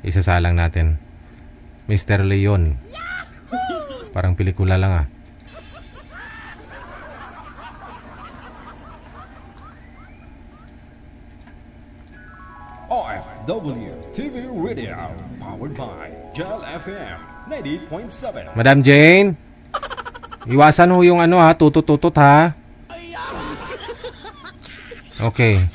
isasalang natin. Mr. Leon. Parang pelikula lang, OFW TV Radio, powered by Gel FM 98.7. Madam Jane, iwasan ho yung ano ha, tutut-tutut ha. Okay.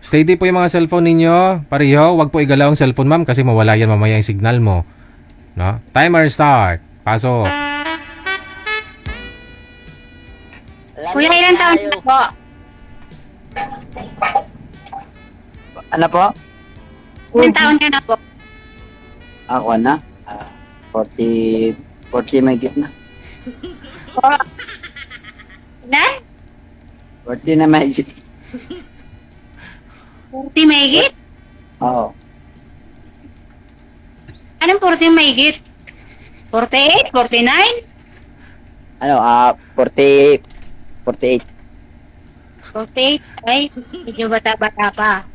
Steady po yung mga cellphone ninyo. Pareho, wag po igalaw ang cellphone ma'am kasi mawala yan mamaya yung signal mo. No? Timer start. Pasok. Kuya, ilang taon ka po? Ano po? Ilang taon ka na po? Ako na? 40 may gitna. Ilan? 40 na may gitna. 40 mahigit? Oo. Anong 40 mahigit? 48? 49? Ano, 48. 48? Ay, medyo bata-bata pa.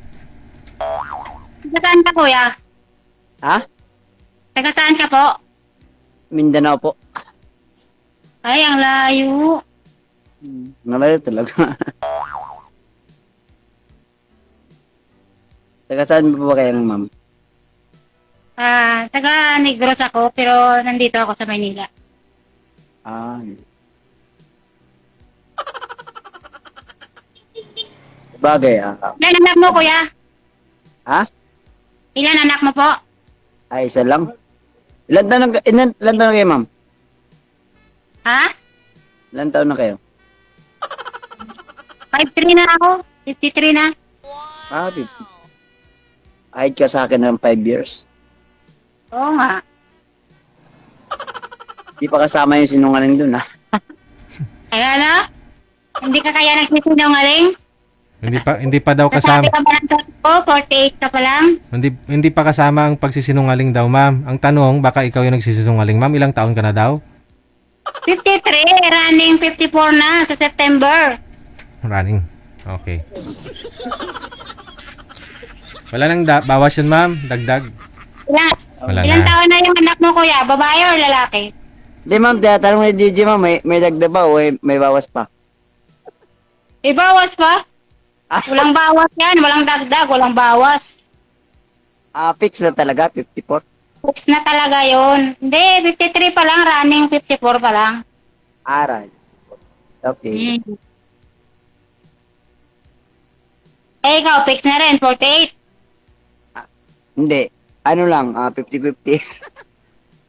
Taga saan ka, kuya? Ha? Taga saan ka po? Mindanao po. Ay, ang layo. Malayo talaga. Taga saan po ba kayo, ma'am? Taga Negros ako, pero nandito ako sa Maynila. Bagay, Ilan anak mo, kuya? Ha? Ilan anak mo po? Ay, isa lang. Ilan taon na kayo, ma'am? Ha? Ilan taon na kayo? 53 na ako. 53 na. 50. Ahit ka sa akin ng 5 years. Oo nga. Di pa kasama yung sinungaling dun, ha? Ay, ano? Hindi ka kaya nagsisinungaling? Hindi pa daw kasama. Nasabi ka ba ng totoo? 48 ka pa lang? Hindi pa kasama ang pagsisinungaling daw, ma'am. Ang tanong, baka ikaw yung nagsisinungaling, ma'am. Ilang taon ka na daw? 53, running 54 na sa September. Running. Okay. Wala nang bawas yun, ma'am. Dagdag. Wala Ilang na. taon na yung anak mo, kuya? Babae or lalaki? Di, ma'am, tinatanong ni DJ, ma'am, may dagdag ba o may bawas pa? Bawas pa? Walang bawas yan. Walang dagdag. Walang bawas. Fix na talaga, 54. Fix na talaga yon. Hindi, 53 pa lang. Running 54 pa lang. Aral. Okay. Ikaw, fix na rin. 48. Hindi. Ano lang, 50-50.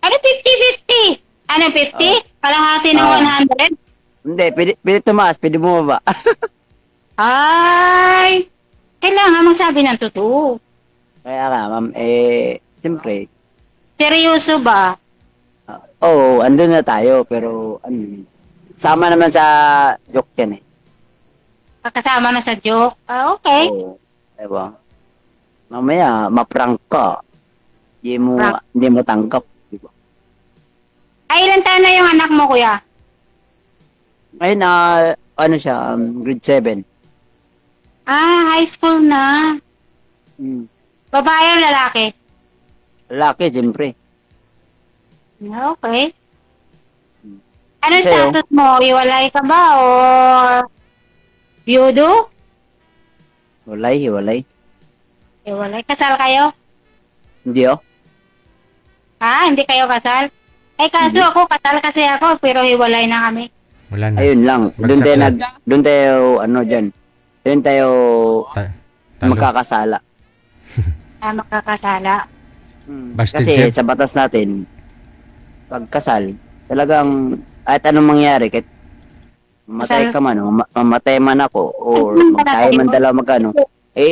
Ano 50-50? Ano 50? Kalahati ng 100? Hindi, pwede tumaas, pwede bumaba. Ay! Kailangan magsabi ng totoo. Kaya nga, ma'am, siyempre, Seryoso ba? andun na tayo, pero, sama naman sa joke yan eh. Kasama na sa joke? Okay. Oo, diba? Mamaya, maprank ka. Hindi mo tanggap, diba? Ay, ilan taon na yung anak mo, kuya? Ngayon, ano siya, grade 7. High school na. Babae o lalaki? Lalaki, siyempre. Okay. Ano Sa'yo? status mo? Iwalay ka ba o biyudo? Hiwalay. Iwalay. Kasal kayo? Hindi, Hindi kayo kasal? Kaso ako, kasal kasi ako, pero hiwalay na kami. Wala na. Ayun lang. Doon tayo, dyan. Doon tayo Talo. magkakasala. Makakasala. Busted Kasi siya. sa batas natin, pagkasal, talagang kahit anong mangyari, kahit mamatay ka man, mamatay man ako, or magtayo man dalawa magkano,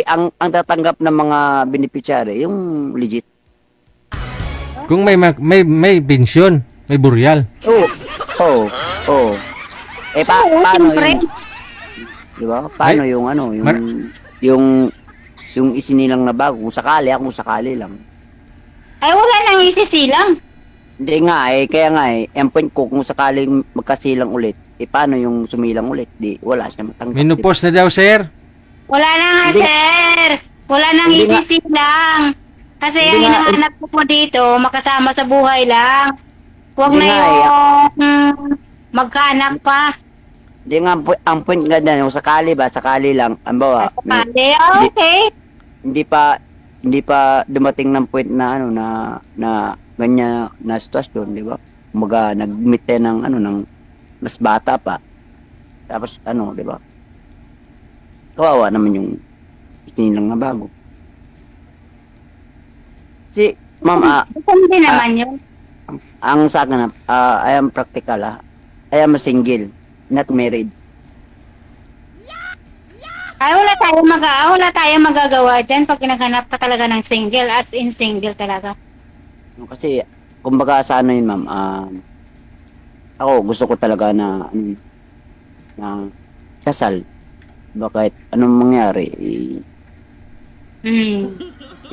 ang tatanggap ng mga beneficiary, yung legit. Kung may pensyon, may buryal. Oo. Paano yun? Diba? Paano yung yung isinilang na bago, kung sakali lang. Ay, wala nang isisilang. Hindi nga kaya nga ang point ko, kung sakaling magkasilang ulit, paano yung sumilang ulit? Wala siya matanggap. Minupos na daw, sir. Wala na nga, sir. Wala nang Hindi nga. isisilang. Kasi Hindi ang nga, hinahanap ko po dito, makasama sa buhay lang. Huwag Hindi na nga, yung magkaanak pa. Hindi nga, ang point nga dyan, yung sakali lang, ang bawa, Sakali, okay. hindi pa hindi pa dumating ng point na ano na ganyan na sitwasyon, di ba? Kumbaga nag-meet tayo ng ano ng mas bata pa. Tapos ano, di ba? Kawawa naman yung lang na bago. Si ma'am, Hindi naman yun. ang sa akin, I am practical, I am single, not married. Ay, wala tayong magagawa dyan pag naghanap ka talaga ng single, as in single talaga. Kasi, kumbaga sa ano yun, ma'am, ako gusto ko talaga na kasal. Bakit anong mangyari,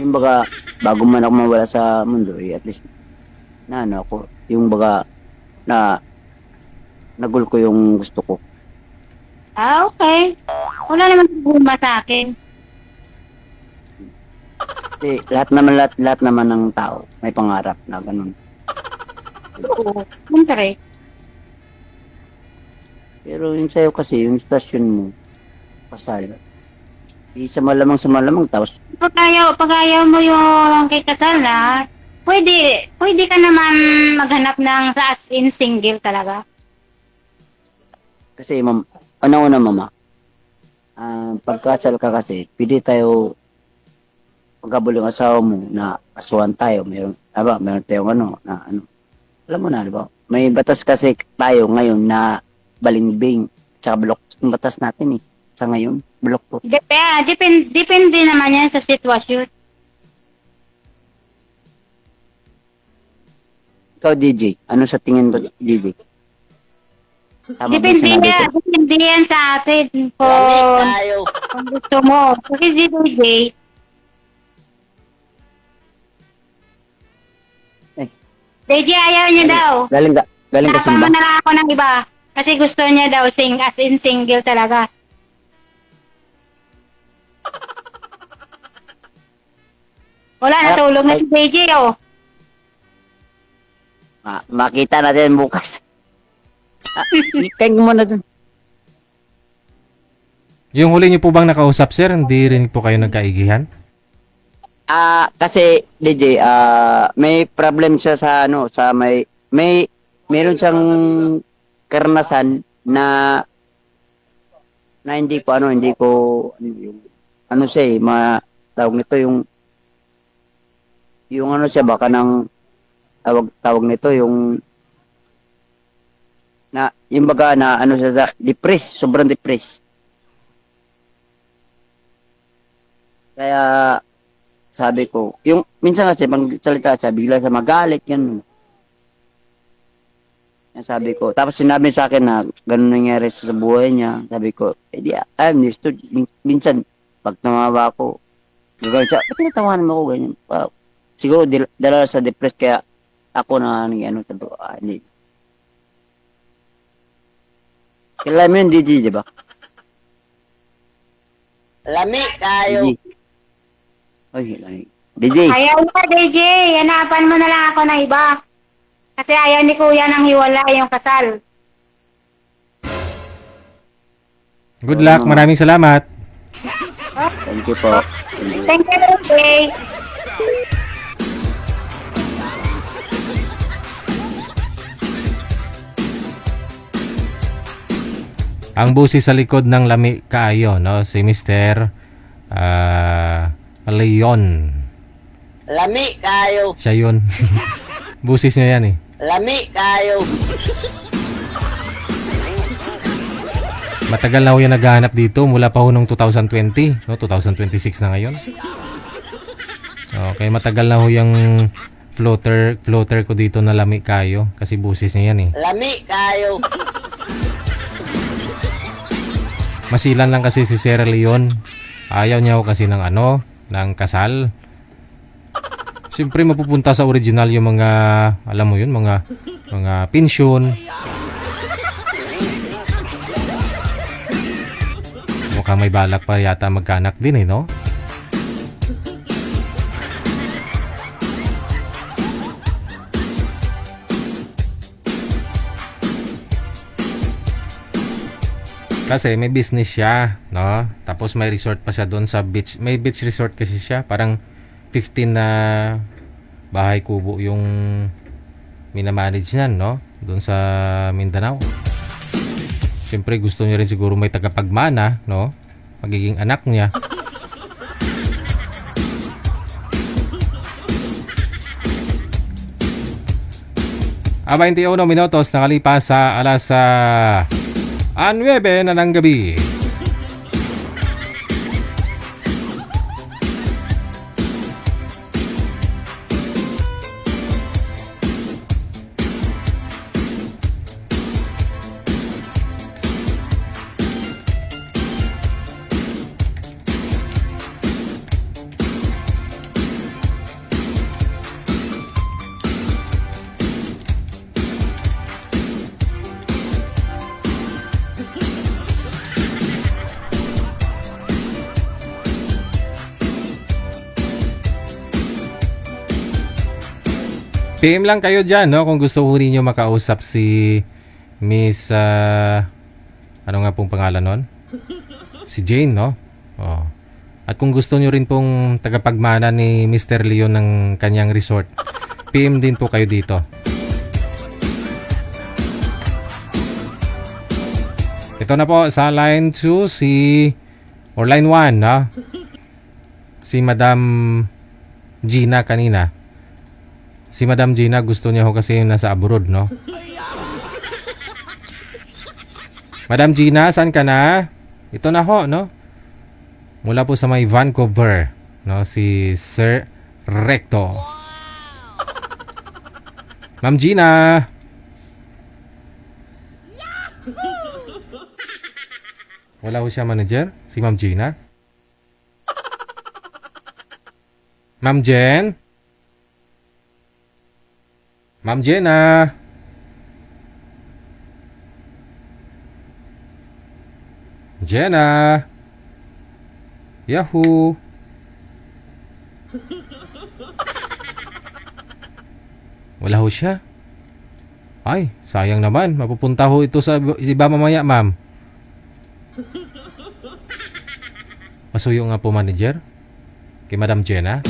yung baga, bago man ako mawala sa mundo, at least, na ano ako, yung baga, na nagul ko yung gusto ko. Okay. Wala naman problema sa akin. Kasi lahat naman ng tao may pangarap na ganun. Oo. Siyempre. Pero yung sa'yo kasi, yung stasyon mo, kasal, sa malamang tapos Pag ayaw mo yung kay kasal na, pwede ka naman maghanap ng sa as in single talaga. kasi ma'am, una mama, pagkasal ka kasi, pwede tayo pagkabuli ng asawa mo na asuhan tayo, meron tayong alam mo na, di ba? May batas kasi tayo ngayon na balimbing, tsaka blok yung batas natin sa ngayon, blok po. Depende naman yan sa sitwasyon. Ikaw, DJ, ano sa tingin mo, DJ? Tama ba yung sinabi ko? Depende yan sa atin kung gusto mo. Kasi si DJ, DJ ayaw niya daw. Galing ka simba? Napan mo na lang ako ng iba. Kasi gusto niya daw as in single talaga. Wala, natulog na si DJ, oh. Makita natin bukas. Ikeng mo na dun. Yung huli niyo po bang nakausap, sir? Hindi rin po kayo nagkaigihan? Kasi DJ, may problem siya sa meron siyang karanasan na hindi ko tawag nito yung ano siya baka ng tawag nito yung baga na ano siya sobrang depressed. Kaya sabi ko, yung minsan kasi pag salita siya, bigla siya magalit, yan. Yan sabi ko. Tapos sinabi sa akin na ganun nangyari sa buhay niya. Sabi ko, I'm used to. Minsan, pag tumawa ko, gagawin siya, ba't tinatawanan mo ako ganyan? Siguro, dala sa depressed, kaya ako na, sabi ko, hindi. Kailan mo yun, DJ, di ba? Lami kayo. Ay, DJ. Ayaw na, DJ. Hanapan mo na lang ako ng iba. Kasi ayaw ni Kuya nang hiwala yung kasal. Good luck. Maraming salamat. Thank you po. Thank you, DJ. Ang busi sa likod ng lami kaayo, no? Si Mr. Leon. Lami kayo. Siya yun. Busis niya yan Lami kayo. Matagal na ho yan naghahanap dito mula pa ho nung 2020, no? 2026 na ngayon. Okay, matagal na ho yung floater ko dito na lami kayo kasi busis niya yan Lami kayo. Masilan lang kasi si Sir Leon. Ayaw niya ho kasi ng ng kasal. Siyempre mapupunta sa original yung mga, alam mo yun, mga pensyon. Mukhang may balak pa yata magkaanak din no? Kasi may business siya, no? Tapos may resort pa siya doon sa beach. May beach resort kasi siya, parang 15 na bahay kubo yung minamanage niyan, no? Doon sa Mindanao. Siyempre gusto niya rin siguro may tagapagmana, no? Magiging anak niya. A 21 minutos nakalipas sa alas 9 na ng gabi. PM lang kayo dyan, no? Kung gusto ko ninyo makausap si Miss, ano nga pong pangalan nun? Si Jane, no? Oh. At kung gusto nyo rin pong tagapagmana ni Mr. Leon ng kanyang resort, PM din po kayo dito. Ito na po sa line 2 or line 1, no? Si Madam Gina kanina. Si Madam Gina gusto niya ho kasi nasa abroad, no? Madam Gina, saan ka na? Ito na ho, no? Mula po sa may Vancouver, no? Si Sir Recto. Ma'am Gina. Wala ho siya manager? Si Ma'am Gina? Ma'am Jen? Ma'am Jenna. Jenna. Yahoo. Wala ho siya. Ay, sayang naman. Mapupunta ho ito sa iba mamaya, ma'am. Masuyo nga po manager. Kay Madam Jenna.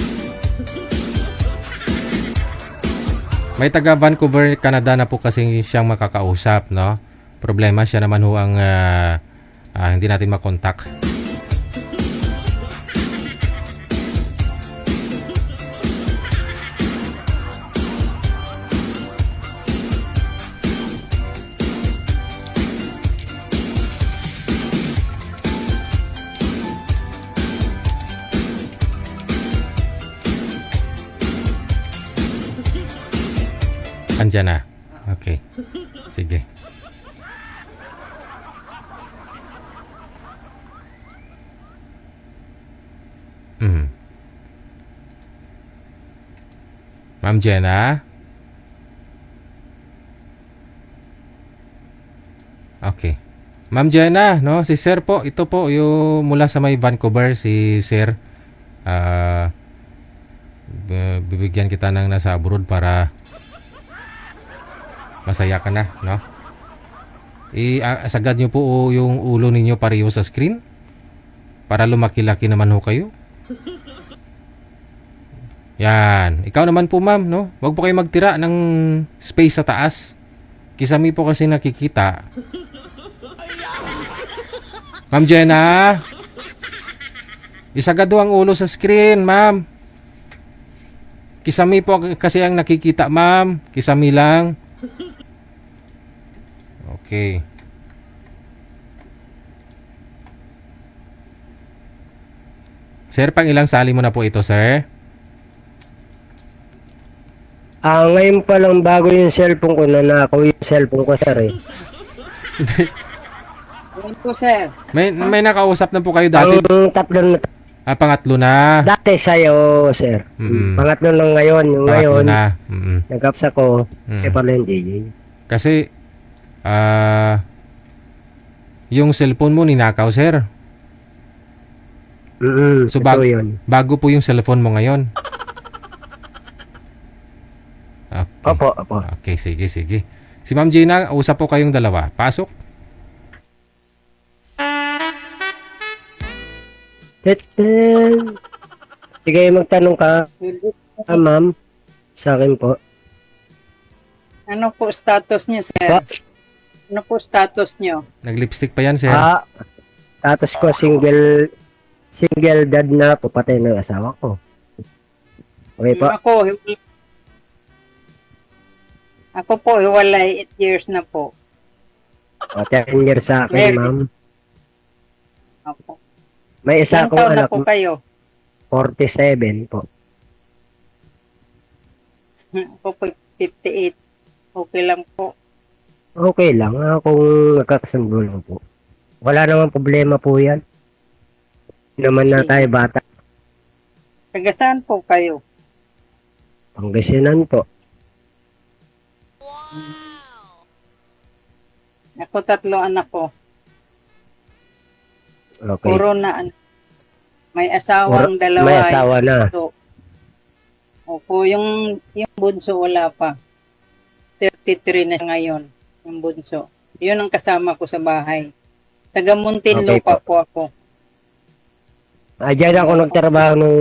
May taga Vancouver, Canada na po kasi siyang makakausap, no? Problema siya naman ho ang hindi natin makontak. Andiyan na. Okay. Sige. Ma'am Jenna? Okay. Ma'am Jenna, no? Si Sir po. Ito po, yung mula sa may Vancouver, si Sir. Bibigyan kita ng nasa abroad para masaya ka na, no? Sagad nyo po yung ulo ninyo pareho sa screen para lumaki-laki naman ho kayo. Yan. Ikaw naman po, ma'am, no? Huwag po kayo magtira ng space sa taas. Kisami po kasi nakikita. Ma'am Jenna, isagad ang ulo sa screen, ma'am. Kisami po kasi ang nakikita, ma'am. Kisami lang. Okay. Sir, pang ilang sali mo na po ito, sir? Ngayon pa lang bago yung cellphone ko, nanakaw yung cellphone ko, sir, eh. Yan po, sir. May nakausap na po kayo dati? Ang tatlo na. Pangatlo na. Dati sa'yo, sir. Pangatlo lang ngayon. Yung pangatlo ngayon, na. nag-ups ako. Kasi pala yung DJ. Kasi, yung cellphone mo ninakaw, sir. So, bago po yung cellphone mo ngayon. Okay. Opo. Okay, sige. Si Ma'am Gina, usap po kayong dalawa. Pasok. Sige, magtanong ka, ma'am, sa akin po. Ano po status niyo, sir? Pa? Ano po status niyo? Nag-lipstick pa yan, sir. Status ko, single dad na po, patay ng asawa ko. Okay po? Ako po, hiwalay 8 years na po. 10 years sa akin, ma'am. Opo. May isa Ilang akong taon na anak, po kayo? 47 po. Ako po, 58. Okay lang po. Okay lang, kung nagkakasundo lang po. Wala namang problema po yan. Naman na tayo bata. Taga saan po kayo? Pangasinan po. Ako 3 anak ko. Okay. Puro na may asawang dalawa. May asawa na. Opo, yung bunso wala pa. 33 na siya ngayon, yung bunso. Yun ang kasama ko sa bahay. Taga Muntinlo Okay pa po ako. Diyan ako nagtrabaho nung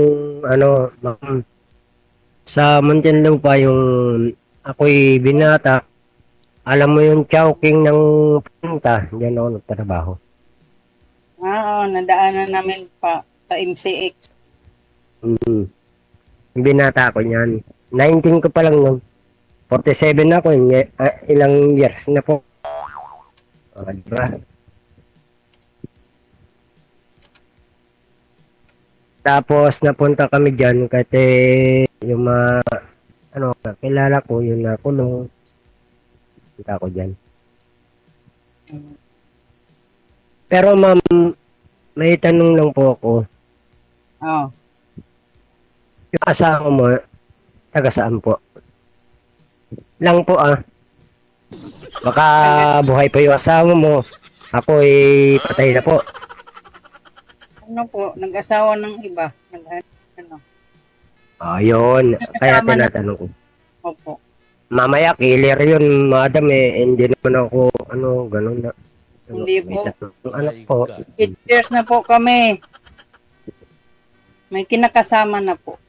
ma'am. Sa Muntinlo pa yung ako'y binata. Alam mo yung chowking ng punta, diyan ako nagtrabaho. Oo, nadaanan namin pa sa MCX. Binata ko niyan. 19 ko pa lang nun. 47 na ako. Ilang years na po. Diba? Tapos napunta kami dyan kasi yung kilala ko, yung nakulong. Punta ko dyan. Pero ma'am, may tanong lang po ako. Oo. Yung asawa mo, taga saan po? Lang po Baka buhay pa yung asawa mo. Ako patay na po. Ano po, nag-asawa ng iba. Ayun, kaya tinatanong ko. Opo. Mamaya, killer yun, madam hindi naman ako, ganun na. Hindi po. Anak po. 8 years na po kami. May kinakasama na po.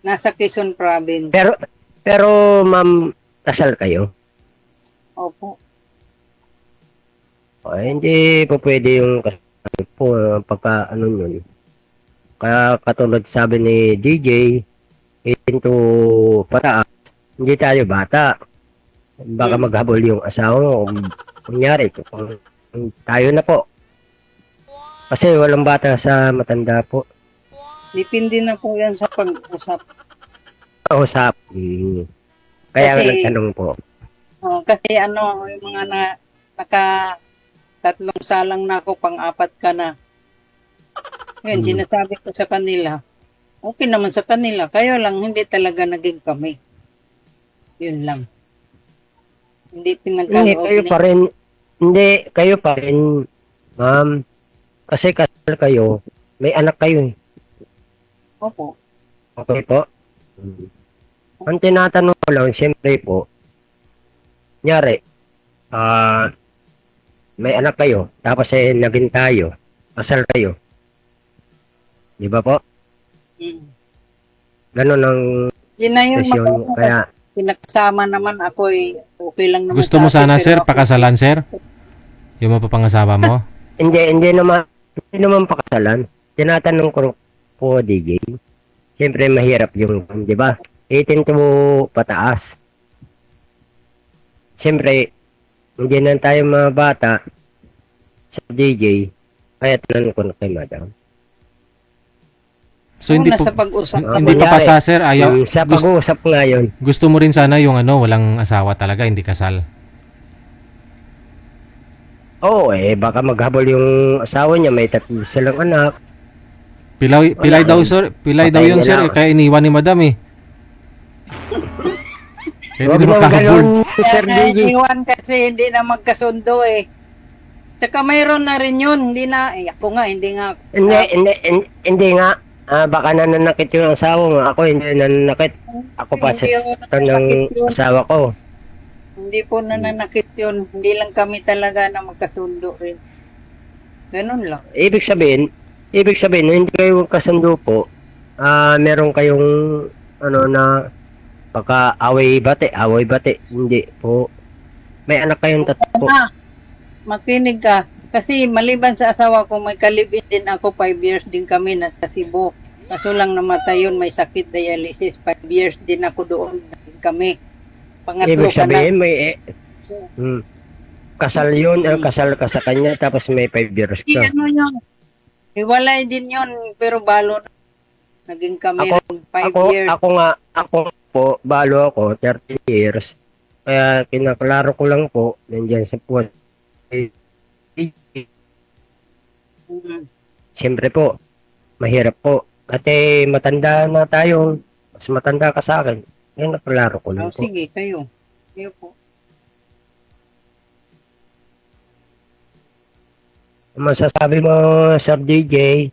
Nasa Quezon Province. Pero ma'am, kasal kayo? Opo. Hindi po pwede yung kasal po pagka yun. Kaya katulad sabi ni DJ, into pataas, hindi tayo bata. Baka maghabol yung asawa mo. Kunyari, kung tayo na po. Kasi walang bata sa matanda po. Depende na po yan sa pag-usap. Usap. Kaya Kasi, nagtanong po. Kasi yung mga naka 3 salang na ako, pang-4 ka na. Yun, sinasabi ko sa kanila, okay naman sa kanila. Kayo lang, hindi talaga naging kami. Yun lang. Hindi pinagkaloob. Hindi, kayo pa rin, ma'am. Kasi kasal kayo, may anak kayo eh. Opo. Okay po? Ang tinatanong ko lang, siyempre po, nyari, may anak kayo, tapos naging tayo, kasal kayo. Di ba po? Ganon ang Yun na yung sesyon, kaya pinakasama naman ako okay lang naman. Gusto mo sana, sir, pakasalan, sir? Yung mapapangasawa mo? Hindi naman pakasalan. Tinatanong ko po, DJ. Siyempre mahirap yung, di ba? 18 to pataas. Siyempre, hindi na tayo mga bata sa DJ. Kaya tanong ko na kay madam. So hindi sa pag-usap. Hindi pa pasa, sir. Ayaw. Sa pag-uusap ngayon. Gusto mo rin sana yung walang asawa talaga, hindi kasal. Oo, baka maghabol yung asawa niya, may 3 silang anak. Pilay daw, sir. Pilay daw yun, sir. Kaya iniwan ni madam eh. Kaya hindi makahabol. Iwan kasi hindi na magkasundo eh. Tsaka mayroon na rin yun. Hindi na, ako nga, hindi nga. Hindi nga. Baka nananakit yung asawa mo. Ako hindi nananakit. Ako pa sa ng asawa ko. Hindi po nananakit yun. Hindi lang kami talaga na magkasundo rin. Ganun lang. Ibig sabihin, hindi kayo magkasundo po. meron kayong ano na pagka away bate, hindi po. May anak kayong tatlo po. Makinig ka. Kasi maliban sa asawa ko, may kalibin din ako, 5 years din kami na sa Cebu. Kaso lang namatay yun, may sakit dialysis, 5 years din ako doon kami. Pangatlo Ibig ka na. sabihin, may kasal yun, kasal ka sa kanya, tapos may 5 years ka. Ano yun? Hiwalay din yun, pero balo na. Naging kami ng 5 years. Ako po, balo ako, 30 years. Kaya kinaklaro ko lang po, nandiyan sa puwan. Siyempre po, mahirap po. Kasi matanda na tayo, mas matanda ka sa akin. Yan, naklaro ko lang po. Sige, kayo. Kayo po. Ang masasabi mo, Sir DJ?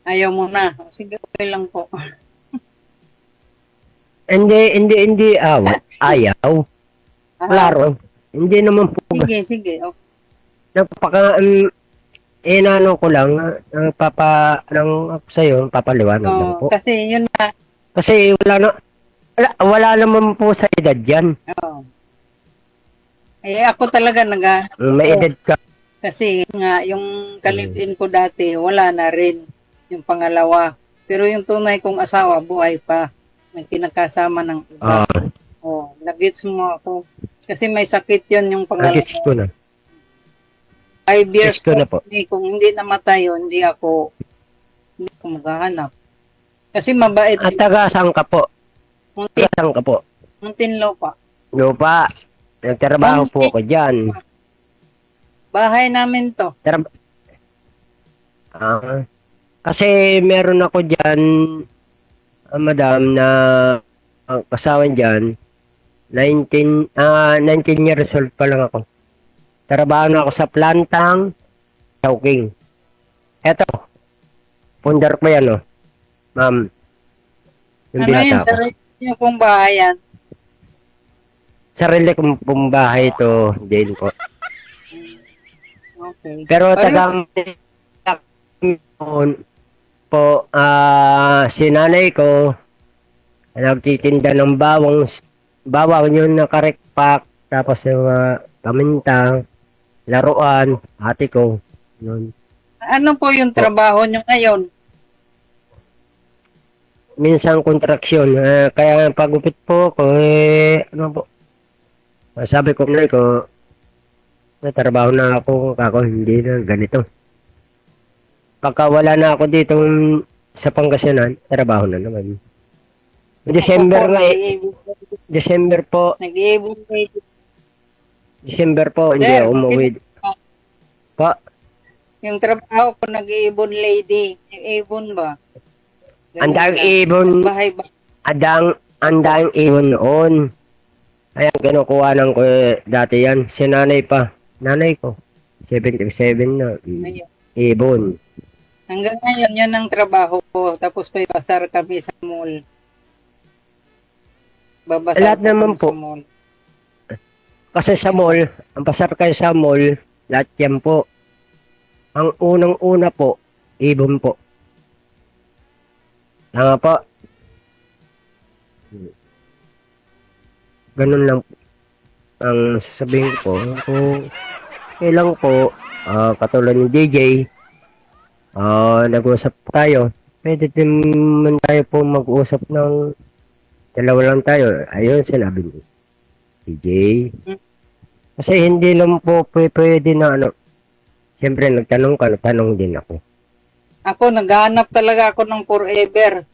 Ayaw mo na. Sige, okay lang po. Hindi ayaw. Klaro. Hindi naman po. Sige. Okay. Inano ko lang, ng ako sa'yo, papaliwanag lang po. Kasi yun na. Kasi wala naman po sa edad yan. Oo. Ako talaga may edad ka. Kasi nga, yung kalibin ko dati, wala na rin yung pangalawa. Pero yung tunay kong asawa, buhay pa. May kinakasama ng iba. Nagits mo ako. Kasi may sakit yun yung pangalawa. Nagits ko na. 5 years ko na po. Kung hindi namatay yun, hindi ako maghahanap. Kasi mabait. At taga-saan ka po? Taga-saan ka po? Muntinlupa. Lupa. Nagtrabaho po ako dyan. Bahay namin to. Kasi meron ako dyan, madam, na kasawan dyan, 19 years old pa lang ako. Trabaho na ako sa plantang Chowking. Eto, pundar ko yan, oh. Ma'am. Yung ano yun? binata ko. Yung pong bahayan? Sarili kong pong bahay ito, Jane po. Okay. Pero tagang po, si nanay ko, nagtitinda ng bawang yun na karikpak, tapos yung paminta, laruan, ate ko. Yun. Ano po yung trabaho nyo ngayon? Minsan kontraksyon. Kaya pagupit po ko, ano po, sabi ko na ko, trabaho na ako, hindi na ganito. Pagka wala na ako dito sa Pangasinan, trabaho na naman. December nga December po. Nag-iibon lady. December po, hindi ako umuwi. Pa? Yung trabaho ko, nag-iibon lady. Nag-iibon ba? Andang ibon. Bahay ba? Andang ibon noon. Ayan, kinukuha ko dati yan. Si nanay pa. Nanay ko. 77 na. Ibon. Hanggang ngayon, yan ang trabaho ko. Tapos pa pasar kami sa mall. Babasar Lahat naman po. Sa mall. Kasi sa mall, ang pasar kayo sa mall, lahat yan po. Ang unang-una po, ibon po. Tama po. Ganun lang po. Ang sasabihin ko, kung kailang po, katulad ni DJ, nag-usap tayo. Pwede din man tayo po mag-usap ng dalawa lang tayo. Ayun, sinabi ni DJ. Kasi hindi lang po pwede na siyempre nagtanong ka, nagtanong din ako. Ako, naghahanap talaga ako ng forever.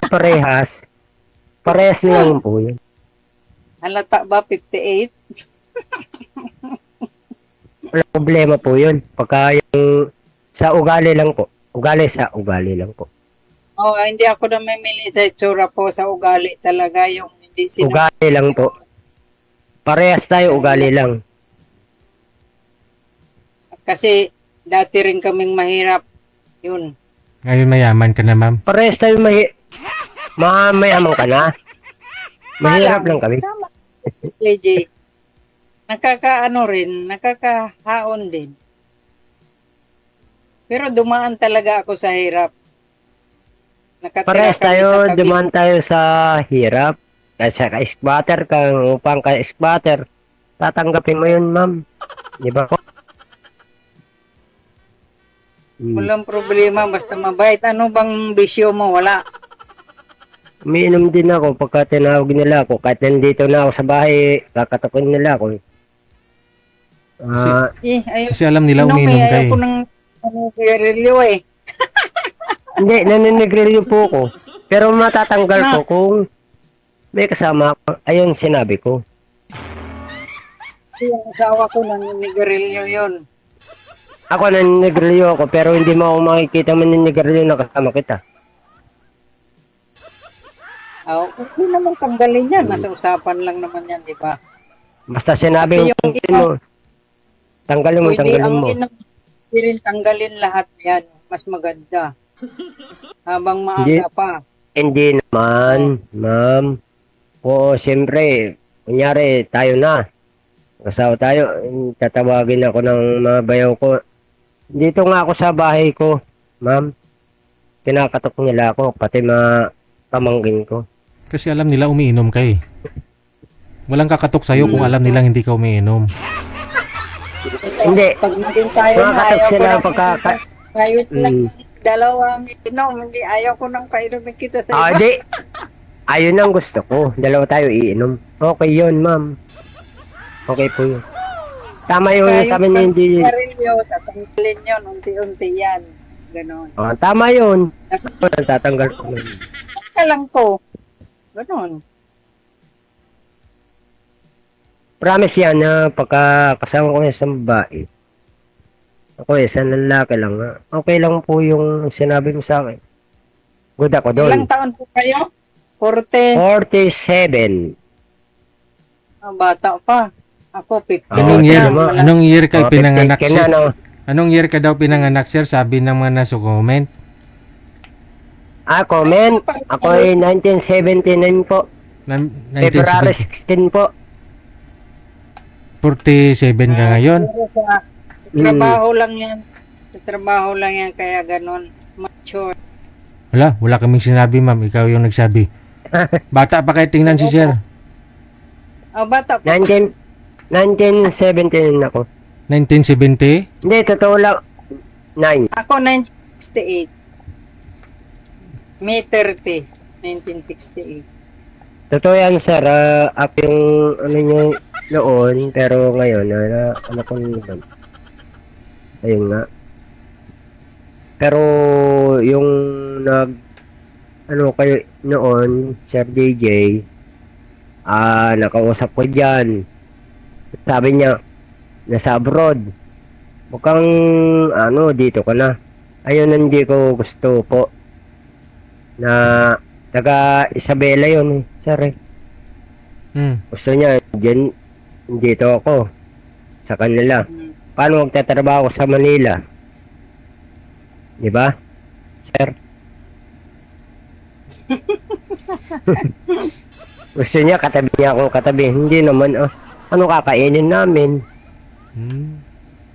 Parehas. Parehas lang po yun. Halata ba 58? Wala problema po yun. Pagka yung sa ugali lang po. Sa ugali lang po. Hindi ako na mamili sa itsura po, sa ugali talaga yung hindi ugali lang po. Parehas tayo, ugali lang. Kasi dati rin kaming mahirap. Yun. Ngayon mayaman ka na, ma'am. Parehas tayo mayaman ka na. Mahirap lang kami. JJ. Nakakahaon din. Pero dumaan talaga ako sa hirap. Nakatira Parehas kami sa tayo, Cavite. dumaan tayo sa hirap. Kasi ka-squatter ka, upang ka-squatter, tatanggapin mo yun, ma'am. Di ba po? Walang problema, basta mabait. Ano bang bisyo mo? Wala. Umiinom din ako pagka tinawag nila ako. Kahit nandito na ako sa bahay, kakatakin nila ako. Kasi alam nila umiinom ka eh. Ayaw ko ng sigarilyo eh. Hindi, naninigrilyo po ko. Pero matatanggal ko kung may kasama ako. Ayun sinabi ko. Kasi yung asawa ko naninigarilyo yun. Ako naninigrilyo ako pero hindi mo ako makikita maninigrilyo na kasama kita. Okay naman tanggalin yan. Nasa usapan lang naman yan, di ba? Basta sinabi mo, tanggalin mo, tanggalin mo. Hindi rin tanggalin lahat yan. Mas maganda. Habang maaga pa. Hindi naman, ma'am. Oo, siyempre, kunyari, tayo na. Kasawa tayo, tatawagin ako ng mga bayaw ko. Dito nga ako sa bahay ko, ma'am. Kinakatok nila ako, pati mga pamangkin ko. Kasi alam nila umiinom ka eh. Walang kakatok sa'yo kung alam nilang hindi ka umiinom. Hindi. Pag naging tayo na Makakatok ayaw ko sila ng kayo lang dalawang inom. Hindi ayaw ko nang painumin kita sa iba. Di. Ayun ang gusto ko. Dalawa tayo iinom. Okay yun, ma'am. Okay po yun. Tama yung sabi niya hindi. Tatanggalin yun. Unti-unti yan. Ganon. Oh, tama yun. Tatanggal ko nun. Alam ko. Ganon. Promise yan na pagka kasama ko sa babae. Ako isang lalaki lang. Okay lang po yung sinabi mo sa akin. Good ako doon. Ilang taon po kayo? 47. Bata pa. Ako 50. Anong year ka pinanganak, 50 sir? na, no? Anong year ka daw pinanganak, sir? Sabi ng mga nasa comment. Comment? Ako ay 1979 po. February 16 po. 47 ka ngayon? Trabaho lang yan. Sa trabaho lang yan, kaya ganon. Mature. Wala kaming sinabi, ma'am. Ikaw yung nagsabi. Bata pa kayo tingnan si sir. Bata pa. 1979 ako. 1970? Hindi, totoo lang. 9. Ako 1968. May 30. 1968. Totoo yan, sir. Up yung ano nyo noon, pero ngayon, ano ko naman. Ayun nga. Pero yung ano kayo noon, Sir DJ, nakausap ko dyan. Sabi niya, nasa abroad. Mukhang, dito ka na. Ayun, hindi ko gusto po. Na, taga Isabela yun, sir eh. Gusto niya, dito ako. Sa kanila. Paano magtatrabaho sa Manila? Di ba? Sir? Gusto niya, katabi niya ako katabi. Hindi naman, ano kakainin namin?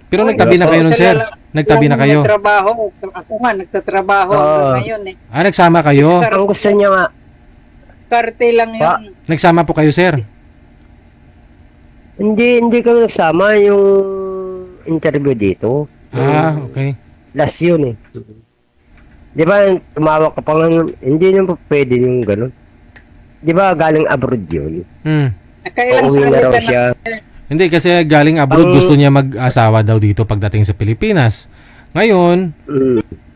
Pero nagtabi na kayo nun, sir? Nagtabi na kayo? Nagtatrabaho. Ako nga, nagtatrabaho hanggang ngayon eh. Nagsama kayo? Ang gusto niya nga. Karte lang yun. Nagsama po kayo, sir? Hindi kami nagsama yung interview dito. Okay. Last yun eh. Di ba, tumawag ka pa nga, hindi naman pwede yung gano'n. Di ba, galing abroad yun? Uuwi na raw siya. Hindi, kasi galing abroad, gusto niya mag-asawa daw dito pagdating sa Pilipinas. Ngayon,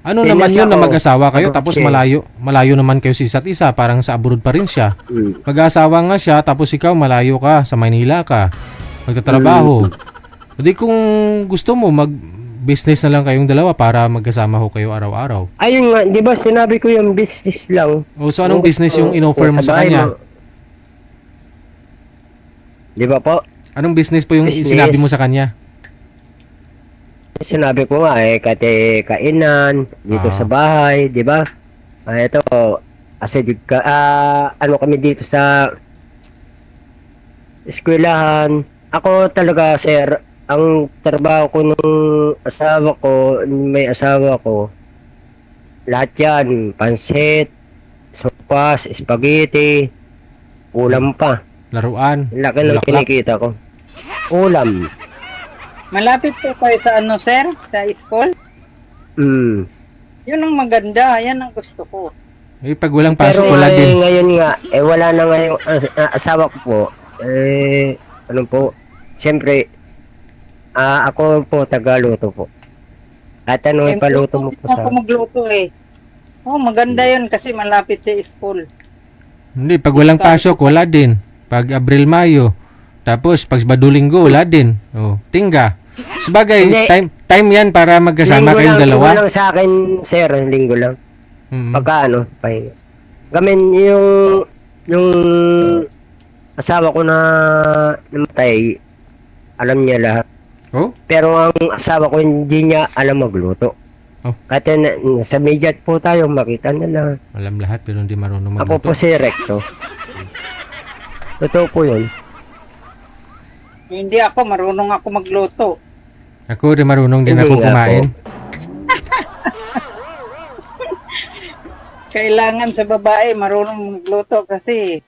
ano naman yun na mag-asawa kayo, tapos malayo naman kayo sa isa't isa, parang sa abroad pa rin siya. Mag-asawa nga siya, tapos ikaw malayo ka, sa Maynila ka, magtatrabaho. Hindi kung gusto mo, mag-business na lang kayong dalawa para magkasama ho kayo araw-araw. Ayun nga, di ba sinabi ko yung business lang. So anong business yung in-offer mo sa kanya? Di ba po? Anong business po yung sinabi mo sa kanya? Sinabi ko nga kainan dito sa bahay, di ba? Ito, ano kami dito sa eskwelahan. Ako talaga, sir, ang trabaho ko nung asawa ko, may asawa ko, lahat yan, pansit, sopas, spaghetti, ulam pa. Laruan. Laki ng Bulaklak. kinikita ko. Ulam. Malapit po kayo sa ano, sir? Sa school? Mm. Yun ang maganda. Yan ang gusto ko. Eh, pag walang Pero pasok, wala din. ngayon nga, wala na nga yung asawa ko po. Ano po, siyempre, ako po, tagaluto po. At ano yung paluto mo po Ako sa... magluto eh. Oh, maganda yun kasi malapit sa school. Hindi, pag walang pasok, wala din. Pag Abril, Mayo. Tapos, pag Badulinggo, wala din. Oh, tingga. Sabagay, Hindi. time yan para magkasama kayong dalawa. Linggo lang sa akin, sir, linggo lang. Pagka ano, pahinga. Gamin yung asawa ko na namatay, alam niya lahat. Oh? Pero ang asawa ko hindi niya alam magluto. Oh. Kasi sa media po tayo, makita nila. Alam lahat pero hindi marunong Ako magluto. po si Recto. Totoo po yun. Hindi ako, marunong ako magluto. Ako rin marunong din Hindi ako nga kumain. Kailangan sa babae marunong magluto kasi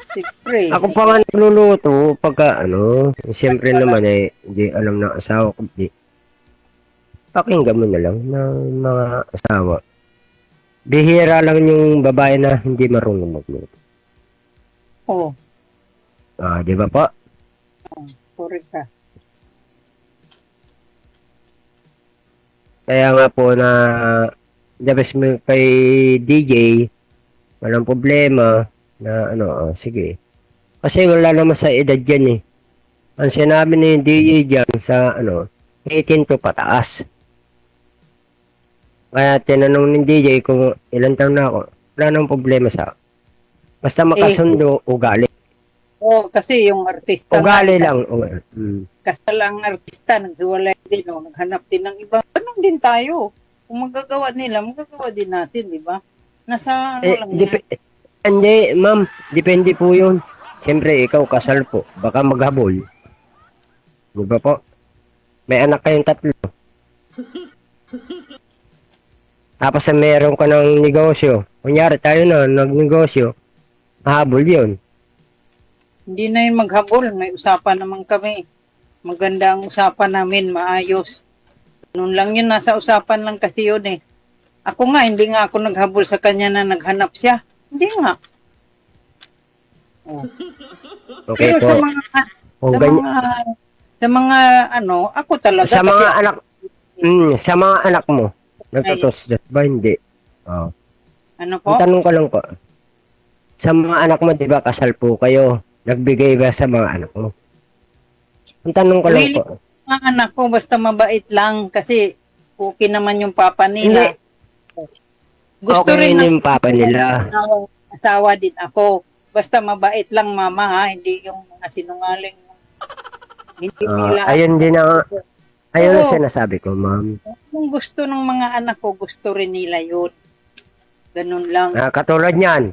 siyempre. Ako pa nga nagluluto pagka ano, siyempre naman hindi alam ng asawa ko. Pakinggan mo na lang ng mga asawa. Bihira lang yung babae na hindi marunong magluto. Oo, Di ba po? correct ka. Kaya nga po na dabas mo kay DJ, walang problema na ano, sige. Kasi wala naman sa edad yan eh. Ang sinabi ni DJ dyan sa ano, 18 to pataas. Kaya tinanong ni DJ kung ilang taon na ako, wala namang problema sa basta makasundo, ugali. Oo, kasi yung artista. Ugali lang. Kasal ang artista, naghiwalay din, o naghanap din ng iba. Ganun din tayo. Kung magagawa nila, magagawa din natin, di ba? Nasa ano lang yan. Hindi, ma'am. Depende po yun. Siyempre, ikaw kasal po. Baka maghabol. Di ba po? May anak kayong 3. Tapos meron ka ng negosyo. Kunyari tayo na, nagnegosyo. Mahabol yun. Hindi na yung maghabol, may usapan naman kami. Maganda ang usapan namin, maayos. Noon lang yun, nasa usapan lang kasi yun eh. Ako nga, hindi nga ako naghabol sa kanya na naghanap siya. Hindi nga. Oh. Okay Pero po. sa mga ano, ako talaga. Sa kasi, mga anak, sa mga anak mo, nagtutusdas ba? Hindi. Oh. Ano po? Ang tanong ko lang po. Sa mga anak mo, di ba kasal po kayo? Nagbigay ba sa mga anak mo? Ang tanong ko lang Really? po. Mga anak ko, basta mabait lang kasi okay naman yung papa nila. Gusto okay rin yung papa nila. Asawa din ako. Basta mabait lang mama ha, hindi yung mga sinungaling. Hindi nila. Ayun din ang ayun ang Oo. sinasabi ko, ma'am. Kung gusto ng mga anak ko, gusto rin nila yun. Ganun lang. Katulad niyan,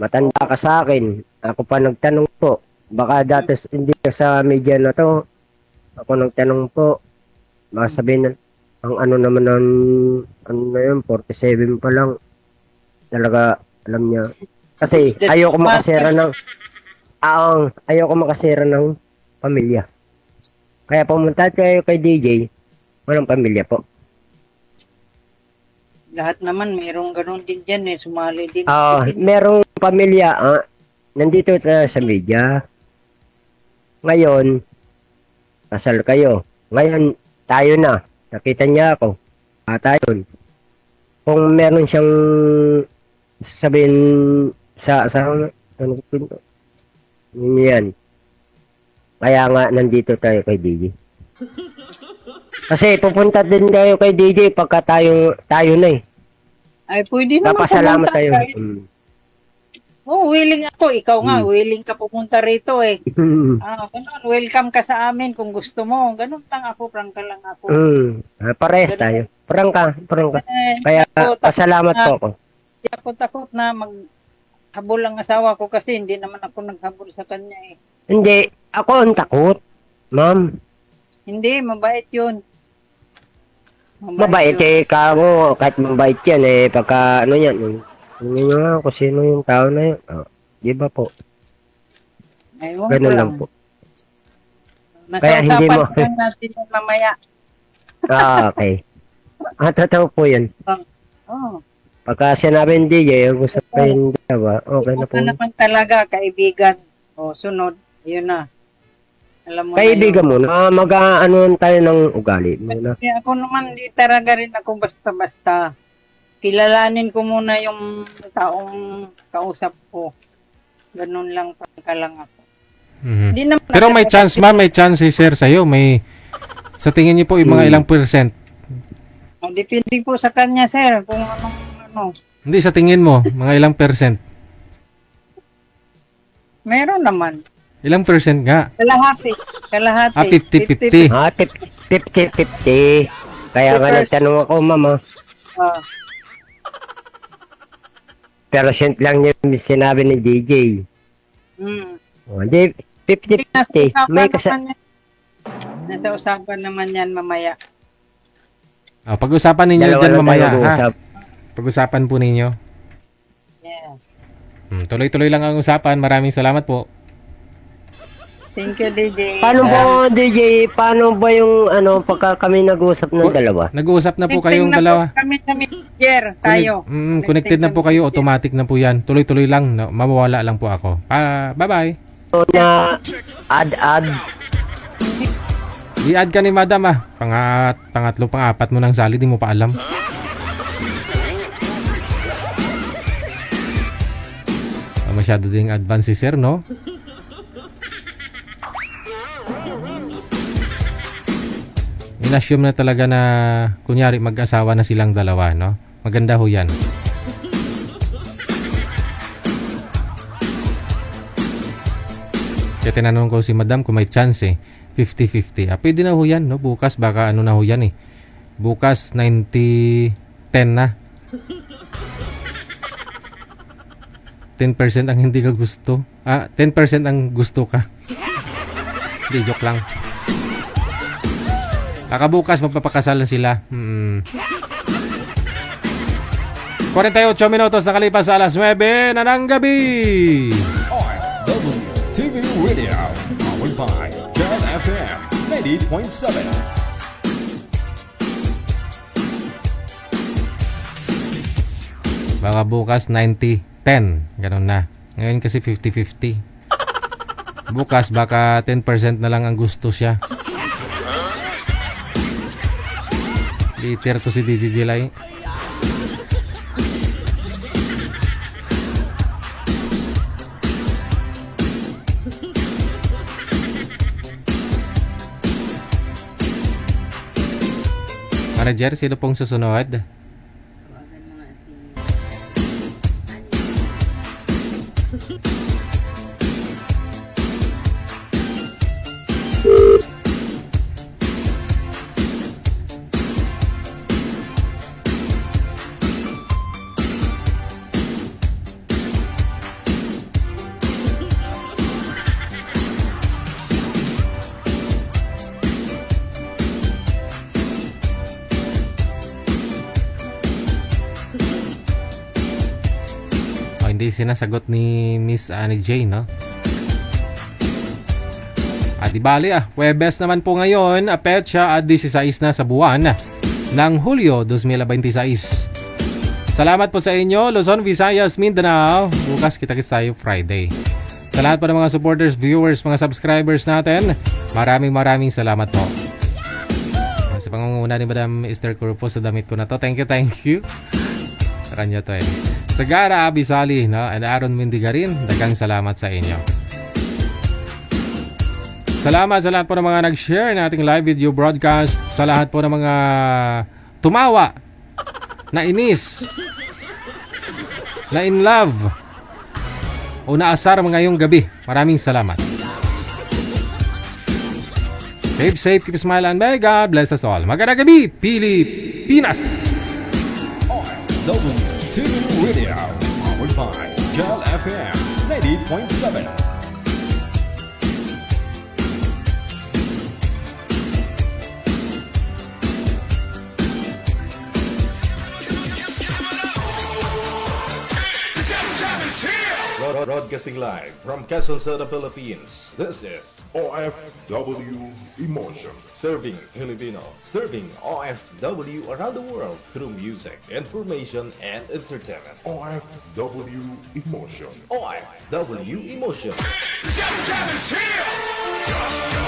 matanda ka sa akin. Ako pa nagtanong po. Baka dati hindi sa media na to. Ako nagtanong po. Baka sabihin na, ang ano naman ng, ano na yun, 47 pa lang. Talaga, alam niya. Kasi ayoko makasira ng, ayoko makasira ng pamilya. Kaya pumunta kayo kay DJ, walang pamilya po. Lahat naman, mayroong ganun din dyan eh. Sumali din. Merong pamilya, nandito sa media. Ngayon, kasal kayo. Ngayon, tayo na. Nakita niya ako. Tayo. Kung meron siyang sabihin sa ano yan. Kaya nga, nandito tayo kay DJ. Kasi pupunta din kayo kay DJ pagka tayo na eh. Ay, pwede naman Papasalamat pumunta tayo. Oh, willing ako. Ikaw nga, willing ka pumunta rito eh. Ganun, welcome ka sa amin kung gusto mo. Ganun lang ako, prangka lang ako. Parehas tayo. Prangka. Kaya, pasalamat po ako. Hindi ako takot na maghabol ang asawa ko kasi hindi naman ako naghabol sa kanya eh. Hindi, ako ang takot, ma'am. Hindi, mabait yun. Mabait yun. kako, kahit mabait yan pagka ano yan, hindi nyo nga kung sino yung tao na yun. Di ba po? Ayun Ganun lang po. Nasa Kaya hindi usapan mo- lang natin yung mamaya. Okay. Totoo po yun. Oh. Pagka sinabi ng DJ, gusto pa yung dalawa, okay na po. Ito naman talaga, kaibigan. O, sunod. Yun na. Alam mo Kaibigan na yun. mo, mag-ano tayo ng ugali muna. Kasi ako naman, di talaga rin ako basta-basta. Kilalanin ko muna yung taong kausap ko. Ganun lang pagkalang ako. Mhm. Di naman Pero may ako- chance, ma'am, may chance si sir sa'yo. May, sa tingin niyo po, yung mga ilang percent? O, depende po sa kanya, sir, kung anong ano. Hindi, sa tingin mo, mga ilang percent? Meron naman. Ilang percent nga? Kalahati. Kalahati. 50-50. 50-50. Kaya nga nagtanong ako, mama. Ah, Percent lang yung sinabi ni DJ. Hindi, 50-50. May nasa usapan naman yan mamaya. Pag-usapan ninyo Dalawa dyan lang mamaya, tayo ha? mag-uusap. Pag-usapan po ninyo. Yes. Tuloy-tuloy lang ang usapan. Maraming salamat po. Thank you, DJ. Paano po, DJ? Paano ba yung pagka kami nag-uusap ng dalawa? Nag-uusap na po Connecting kayong na po dalawa. Kami, Jer, tayo. Connected na po kayo. Automatic na po yan. Tuloy-tuloy lang. No? Mawawala lang po ako. Bye-bye. So, na add. I-add ka ni madam, ah. Pangatlo, pang-apat mo ng sali. Di mo pa alam. Masyado ding advance si sir, no? In-assume na talaga na kunyari mag-asawa na silang dalawa, no? Maganda ho yan. Kaya tinanong ko si madam kung may chance 50-50. Pwede na ho yan, no? Bukas baka ano na ho yan Bukas 90-10 na. 10% ang hindi ka gusto. 10% ang gusto ka. Hindi, joke lang. Bukas magpapakasal na sila. 48 minutos nakalipas sa alas 9 na ng gabi. TV Radio, powered by Jal FM 90.7. Baka bukas 90-10. Ganun na. Ngayon kasi 50-50. Bukas baka 10% na lang ang gusto siya. Bitter to si DJ Jelay. Manager, sino pong susunod? Hindi sinasagot ni Miss Annie J, no? Di bali Huwebes naman po ngayon, petsa at 16 na sa buwan ng Hulyo 2026. Salamat po sa inyo, Luzon, Visayas, Mindanao. Bukas kita-kits tayo Friday. Sa lahat po ng mga supporters, viewers, mga subscribers natin, maraming salamat po. Sa pangunguna ni Madam Esther Corpus sa damit ko na to. Thank you. Sa kanya to Sagara Abisali, no? And Aaron Mindigarin, dagang salamat sa inyo. Salamat sa lahat po ng mga nag-share ng ating live video broadcast. Sa lahat po ng mga tumawa, na inis, na in love, o naasar ngayong gabi. Maraming salamat. Keep safe, keep smiling, may God bless us all. Magandang gabi, Pilipinas! TV Radio, powered by Jal FM 90.7. Broadcasting live from Quezon City, Philippines. This is OFW Emotion. Serving Filipino, serving OFW around the world through music, information, and entertainment. OFW Emotion. OFW Emotion. The Jam is here!